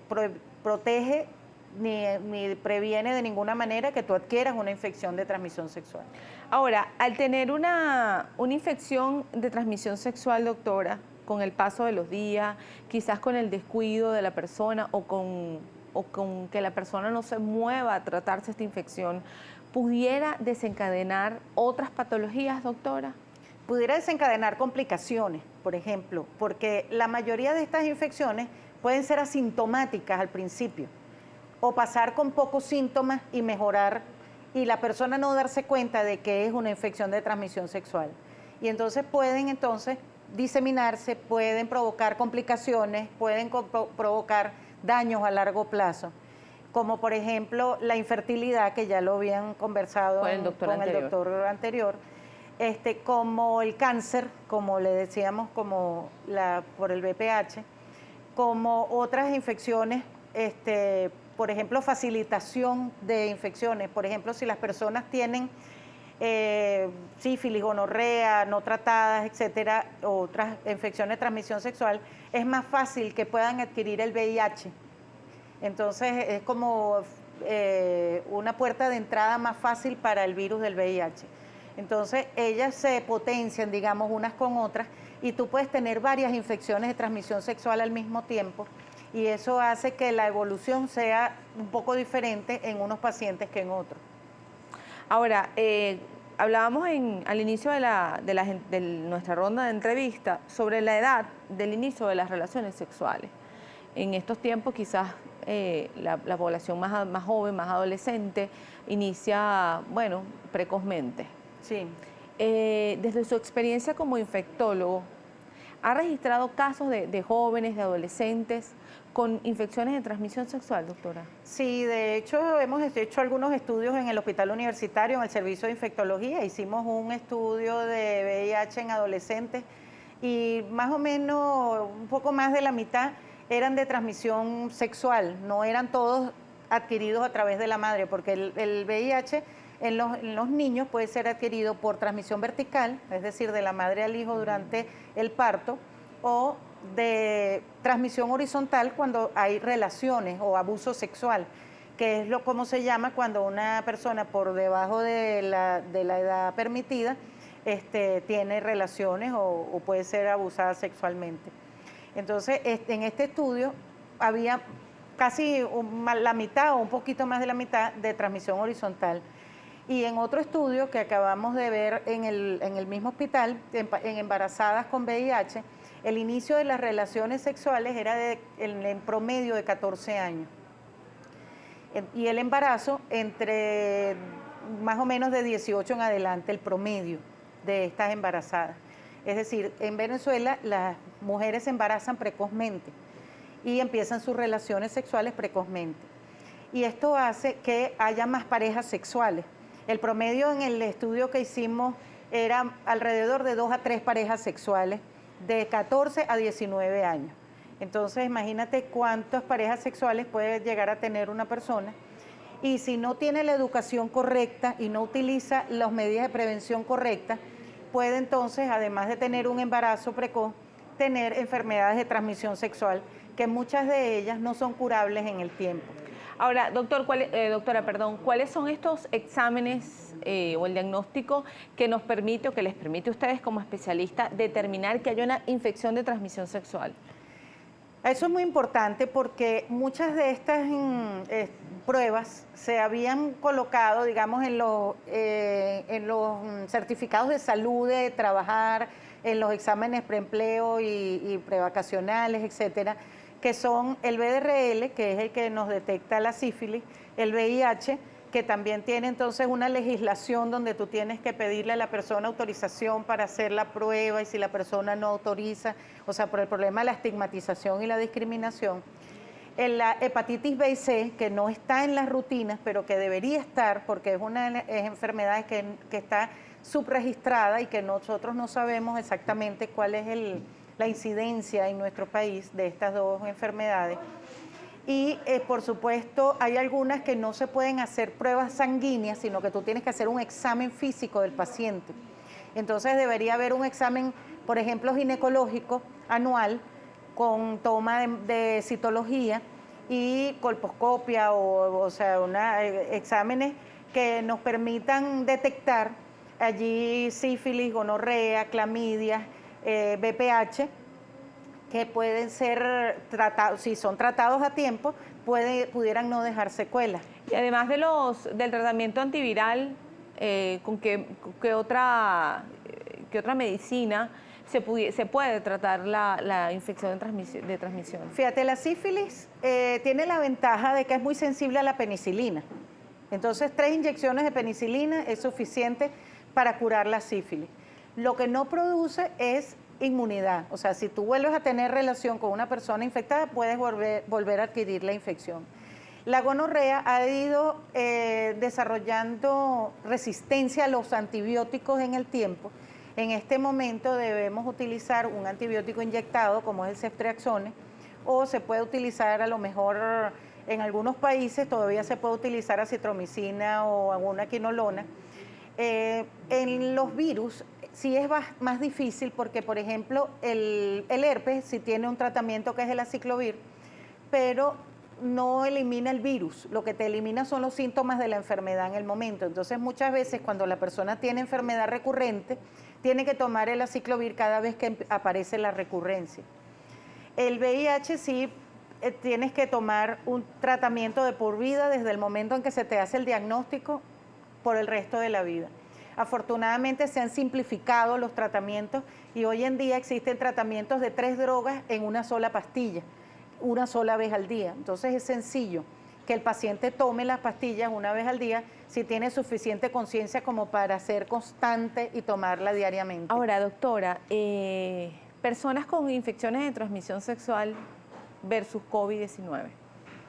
protege ni previene de ninguna manera que tú adquieras una infección de transmisión sexual. Ahora, al tener una infección de transmisión sexual, doctora, con el paso de los días, quizás con el descuido de la persona o con que la persona no se mueva a tratarse esta infección, ¿pudiera desencadenar otras patologías, doctora? Pudiera desencadenar complicaciones, por ejemplo, porque la mayoría de estas infecciones pueden ser asintomáticas al principio o pasar con pocos síntomas y mejorar y la persona no darse cuenta de que es una infección de transmisión sexual. Y entonces pueden diseminarse, pueden provocar complicaciones, pueden provocar daños a largo plazo, como por ejemplo la infertilidad, que ya lo habían conversado con el doctor anterior, como el cáncer, como le decíamos, por el VPH, como otras infecciones, por ejemplo, facilitación de infecciones. Por ejemplo, si las personas tienen sífilis, gonorrea, no tratadas, etcétera, otras infecciones de transmisión sexual, es más fácil que puedan adquirir el VIH. Entonces, es como una puerta de entrada más fácil para el virus del VIH. Entonces, ellas se potencian, digamos, unas con otras, y tú puedes tener varias infecciones de transmisión sexual al mismo tiempo, y eso hace que la evolución sea un poco diferente en unos pacientes que en otros. Ahora, hablábamos al inicio de nuestra ronda de entrevista sobre la edad del inicio de las relaciones sexuales. En estos tiempos quizás la población más joven, más adolescente, inicia, bueno, precozmente. Sí. Desde su experiencia como infectólogo, ¿ha registrado casos de jóvenes, de adolescentes con infecciones de transmisión sexual, doctora? Sí, de hecho hemos hecho algunos estudios en el hospital universitario, en el servicio de infectología. Hicimos un estudio de VIH en adolescentes y más o menos un poco más de la mitad eran de transmisión sexual, no eran todos adquiridos a través de la madre, porque el VIH en los niños puede ser adquirido por transmisión vertical, es decir, de la madre al hijo durante el parto, o de transmisión horizontal cuando hay relaciones o abuso sexual, que es como se llama cuando una persona por debajo de la edad permitida tiene relaciones o puede ser abusada sexualmente. Entonces, en este estudio había casi la mitad o un poquito más de la mitad de transmisión horizontal. Y en otro estudio que acabamos de ver en el mismo hospital, en embarazadas con VIH, el inicio de las relaciones sexuales era en promedio de 14 años. Y el embarazo entre más o menos de 18 en adelante, el promedio de estas embarazadas. Es decir, en Venezuela las mujeres se embarazan precozmente y empiezan sus relaciones sexuales precozmente. Y esto hace que haya más parejas sexuales. El promedio en el estudio que hicimos era alrededor de 2 a 3 parejas sexuales de 14 a 19 años. Entonces, imagínate cuántas parejas sexuales puede llegar a tener una persona. Y si no tiene la educación correcta y no utiliza las medidas de prevención correctas, puede entonces, además de tener un embarazo precoz, tener enfermedades de transmisión sexual, que muchas de ellas no son curables en el tiempo. Ahora, doctora, ¿cuáles son estos exámenes o el diagnóstico que nos permite o que les permite a ustedes como especialistas determinar que hay una infección de transmisión sexual? Eso es muy importante porque muchas de estas pruebas se habían colocado, digamos, en los certificados de salud de trabajar, en los exámenes preempleo y prevacacionales, etcétera, que son el VDRL, que es el que nos detecta la sífilis, el VIH, que también tiene entonces una legislación donde tú tienes que pedirle a la persona autorización para hacer la prueba y si la persona no autoriza, o sea, por el problema de la estigmatización y la discriminación. En la hepatitis B y C, que no está en las rutinas, pero que debería estar porque es una de las enfermedades que está subregistrada y que nosotros no sabemos exactamente cuál es la incidencia en nuestro país de estas dos enfermedades. Y por supuesto hay algunas que no se pueden hacer pruebas sanguíneas, sino que tú tienes que hacer un examen físico del paciente. Entonces debería haber un examen, por ejemplo, ginecológico anual con toma de citología y colposcopia, o sea, exámenes que nos permitan detectar allí sífilis, gonorrea, clamidia, VPH, que pueden ser tratados, si son tratados a tiempo, pudieran no dejar secuelas. Y además del tratamiento antiviral, ¿con qué otra medicina se puede tratar la infección de transmisión? Fíjate, la sífilis tiene la ventaja de que es muy sensible a la penicilina. Entonces, 3 inyecciones de penicilina es suficiente para curar la sífilis. Lo que no produce es inmunidad. O sea, si tú vuelves a tener relación con una persona infectada, puedes volver a adquirir la infección. La gonorrea ha ido desarrollando resistencia a los antibióticos en el tiempo. En este momento debemos utilizar un antibiótico inyectado, como es el ceftriaxone, o se puede utilizar a lo mejor, en algunos países todavía se puede utilizar acitromicina o alguna quinolona. En los virus sí es más difícil porque, por ejemplo, el herpes sí tiene un tratamiento que es el aciclovir, pero no elimina el virus, lo que te elimina son los síntomas de la enfermedad en el momento. Entonces, muchas veces cuando la persona tiene enfermedad recurrente, tiene que tomar el aciclovir cada vez que aparece la recurrencia. El VIH sí tienes que tomar un tratamiento de por vida desde el momento en que se te hace el diagnóstico por el resto de la vida. Afortunadamente se han simplificado los tratamientos y hoy en día existen tratamientos de 3 drogas en una sola pastilla, una sola vez al día. Entonces es sencillo que el paciente tome las pastillas una vez al día si tiene suficiente conciencia como para ser constante y tomarla diariamente. Ahora, doctora, personas con infecciones de transmisión sexual versus COVID-19,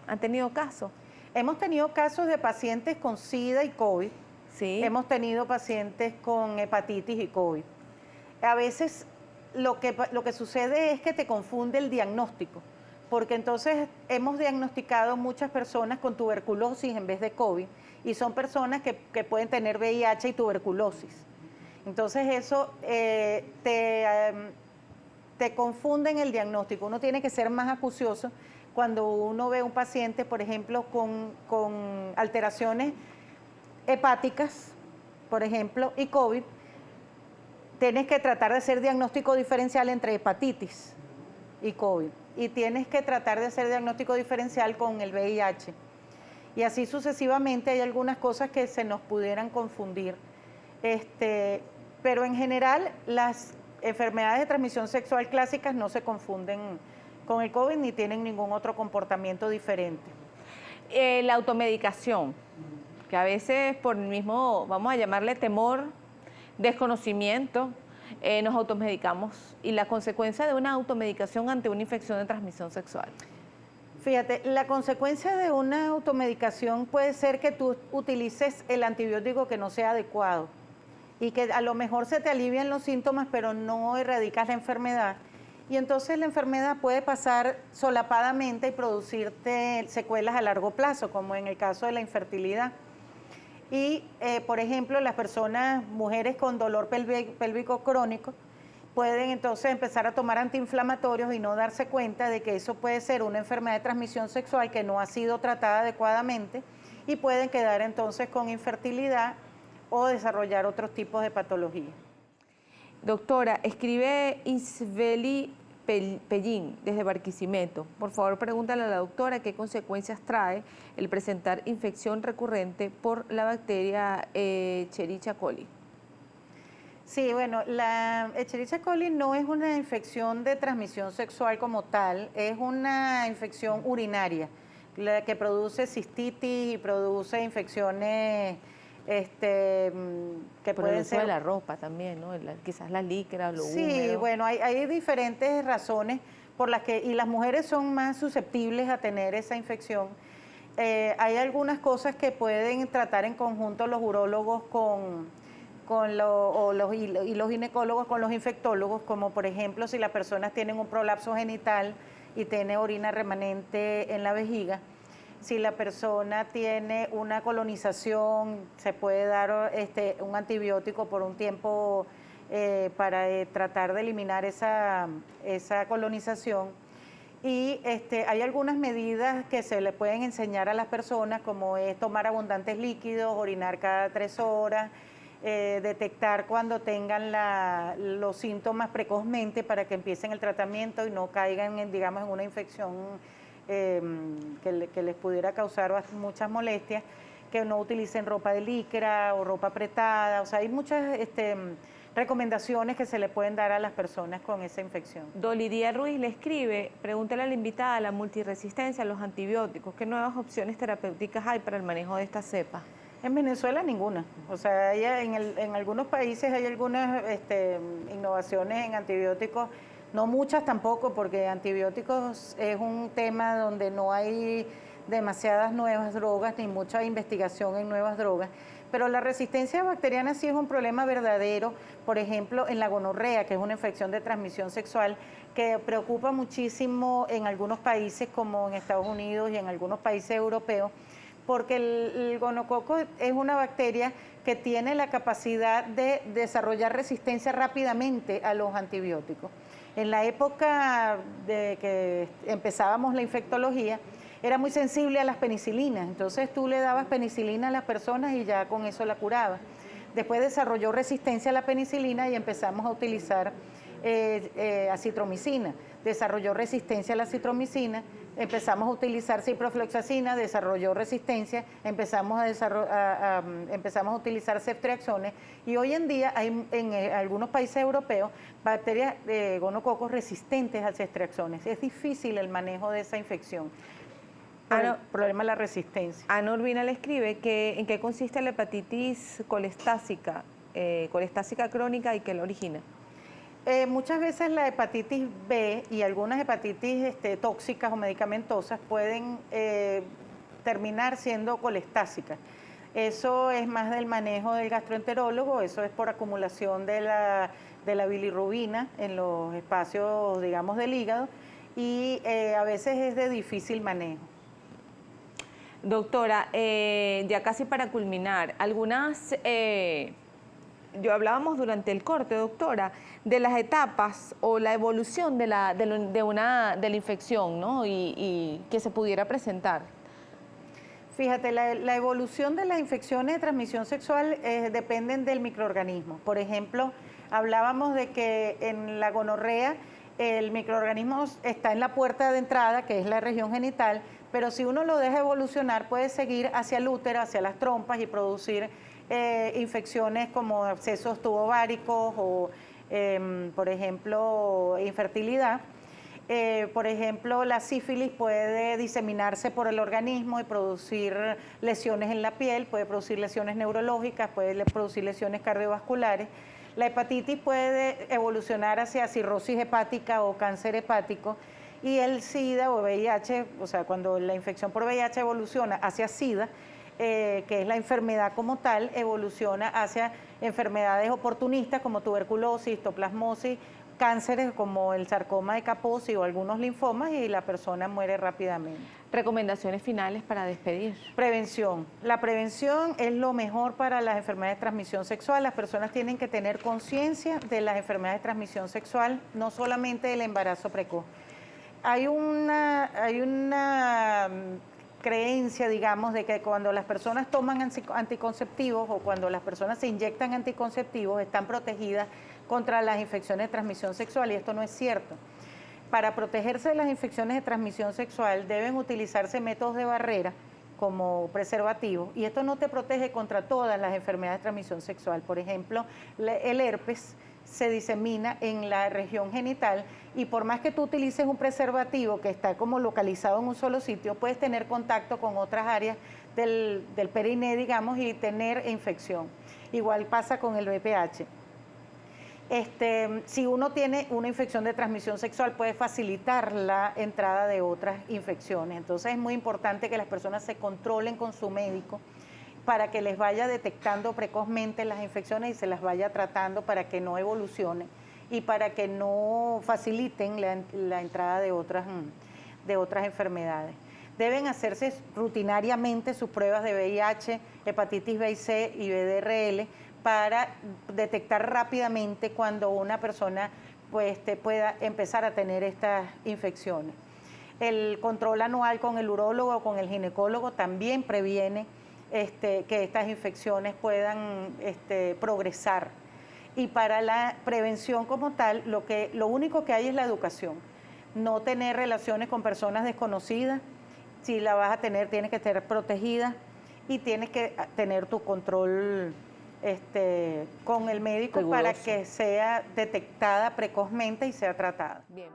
¿han tenido casos? Hemos tenido casos de pacientes con SIDA y COVID. Sí. Hemos tenido pacientes con hepatitis y COVID. A veces lo que sucede es que te confunde el diagnóstico, porque entonces hemos diagnosticado muchas personas con tuberculosis en vez de COVID, y son personas que pueden tener VIH y tuberculosis. Entonces eso te confunde en el diagnóstico. Uno tiene que ser más acucioso cuando uno ve un paciente, por ejemplo, con alteraciones hepáticas, por ejemplo, y COVID. Tienes que tratar de hacer diagnóstico diferencial entre hepatitis y COVID. Y tienes que tratar de hacer diagnóstico diferencial con el VIH. Y así sucesivamente hay algunas cosas que se nos pudieran confundir. Pero en general las enfermedades de transmisión sexual clásicas no se confunden con el COVID ni tienen ningún otro comportamiento diferente. La automedicación, que a veces por el mismo, vamos a llamarle temor, desconocimiento, nos automedicamos, y la consecuencia de una automedicación ante una infección de transmisión sexual. Fíjate, la consecuencia de una automedicación puede ser que tú utilices el antibiótico que no sea adecuado y que a lo mejor se te alivian los síntomas, pero no erradicas la enfermedad. Y entonces la enfermedad puede pasar solapadamente y producirte secuelas a largo plazo, como en el caso de la infertilidad. Y, por ejemplo, las personas, mujeres con dolor pélvico crónico, pueden entonces empezar a tomar antiinflamatorios y no darse cuenta de que eso puede ser una enfermedad de transmisión sexual que no ha sido tratada adecuadamente y pueden quedar entonces con infertilidad o desarrollar otros tipos de patologías. Doctora, escribe Isbeli Pellín desde Barquisimeto. Por favor, pregúntale a la doctora qué consecuencias trae el presentar infección recurrente por la bacteria Escherichia coli. Sí, bueno, la Escherichia coli no es una infección de transmisión sexual como tal, es una infección urinaria, la que produce cistitis y produce infecciones que por pueden el uso ser de la ropa también, ¿no? quizás la licra, lo sí, húmedo. bueno, hay diferentes razones por las que, y las mujeres son más susceptibles a tener esa infección. Hay algunas cosas que pueden tratar en conjunto los urólogos y los ginecólogos con los infectólogos, como por ejemplo si las personas tienen un prolapso genital y tiene orina remanente en la vejiga. Si la persona tiene una colonización, se puede dar un antibiótico por un tiempo para tratar de eliminar esa colonización. Y hay algunas medidas que se le pueden enseñar a las personas, como es tomar abundantes líquidos, orinar cada 3 horas, detectar cuando tengan los síntomas precozmente para que empiecen el tratamiento y no caigan, digamos, en una infección que les pudiera causar muchas molestias, que no utilicen ropa de licra o ropa apretada. O sea, hay muchas recomendaciones que se le pueden dar a las personas con esa infección. Dolidia Ruiz le escribe, pregúntale a la invitada, la multiresistencia a los antibióticos, ¿qué nuevas opciones terapéuticas hay para el manejo de esta cepa? En Venezuela ninguna. O sea, en algunos países hay algunas innovaciones en antibióticos, no muchas tampoco, porque antibióticos es un tema donde no hay demasiadas nuevas drogas ni mucha investigación en nuevas drogas. Pero la resistencia bacteriana sí es un problema verdadero, por ejemplo, en la gonorrea, que es una infección de transmisión sexual que preocupa muchísimo en algunos países como en Estados Unidos y en algunos países europeos, porque el gonococo es una bacteria que tiene la capacidad de desarrollar resistencia rápidamente a los antibióticos. En la época de que empezábamos la infectología, era muy sensible a las penicilinas, entonces tú le dabas penicilina a las personas y ya con eso la curabas. Después desarrolló resistencia a la penicilina y empezamos a utilizar acitromicina. Desarrolló resistencia a la acitromicina, empezamos a utilizar ciprofloxacina, desarrolló resistencia, empezamos a utilizar ceftriaxones y hoy en día hay en algunos países europeos bacterias de gonococos resistentes a ceftriaxones. Es difícil el manejo de esa infección. El problema es la resistencia. Ana Urbina le escribe que en qué consiste la hepatitis colestásica crónica y qué la origina. Muchas veces la hepatitis B y algunas hepatitis tóxicas o medicamentosas pueden terminar siendo colestásicas. Eso es más del manejo del gastroenterólogo, eso es por acumulación de la bilirrubina en los espacios, digamos, del hígado y a veces es de difícil manejo. Doctora, ya casi para culminar, hablábamos durante el corte, doctora, de las etapas o la evolución de la infección, ¿no? y que se pudiera presentar. Fíjate, la evolución de las infecciones de transmisión sexual dependen del microorganismo. Por ejemplo, hablábamos de que en la gonorrea el microorganismo está en la puerta de entrada, que es la región genital, Pero si uno lo deja evolucionar, puede seguir hacia el útero, hacia las trompas y producir infecciones como abscesos tubováricos o, por ejemplo, infertilidad. Por ejemplo, la sífilis puede diseminarse por el organismo y producir lesiones en la piel, puede producir lesiones neurológicas, puede producir lesiones cardiovasculares. La hepatitis puede evolucionar hacia cirrosis hepática o cáncer hepático. Y el SIDA o VIH, o sea, cuando la infección por VIH evoluciona hacia SIDA, que es la enfermedad como tal, evoluciona hacia enfermedades oportunistas como tuberculosis, histoplasmosis, cánceres como el sarcoma de Kaposi o algunos linfomas y la persona muere rápidamente. Recomendaciones finales para despedir. Prevención. La prevención es lo mejor para las enfermedades de transmisión sexual. Las personas tienen que tener conciencia de las enfermedades de transmisión sexual, no solamente del embarazo precoz. Hay una creencia, digamos, de que cuando las personas toman anticonceptivos o cuando las personas se inyectan anticonceptivos están protegidas contra las infecciones de transmisión sexual y esto no es cierto. Para protegerse de las infecciones de transmisión sexual deben utilizarse métodos de barrera como preservativos y esto no te protege contra todas las enfermedades de transmisión sexual. Por ejemplo, el herpes se disemina en la región genital y por más que tú utilices un preservativo que está como localizado en un solo sitio, puedes tener contacto con otras áreas del periné, digamos, y tener infección. Igual pasa con el VPH. Si uno tiene una infección de transmisión sexual puede facilitar la entrada de otras infecciones. Entonces es muy importante que las personas se controlen con su médico para que les vaya detectando precozmente las infecciones y se las vaya tratando para que no evolucionen y para que no faciliten la entrada de otras enfermedades. Deben hacerse rutinariamente sus pruebas de VIH, hepatitis B y C y VDRL para detectar rápidamente cuando una persona pueda empezar a tener estas infecciones. El control anual con el urólogo o con el ginecólogo también previene que estas infecciones puedan progresar. Y para la prevención como tal, lo único que hay es la educación. No tener relaciones con personas desconocidas. Si la vas a tener, tienes que estar protegida y tienes que tener tu control con el médico Riguroso. para que sea detectada precozmente y sea tratada. Bien.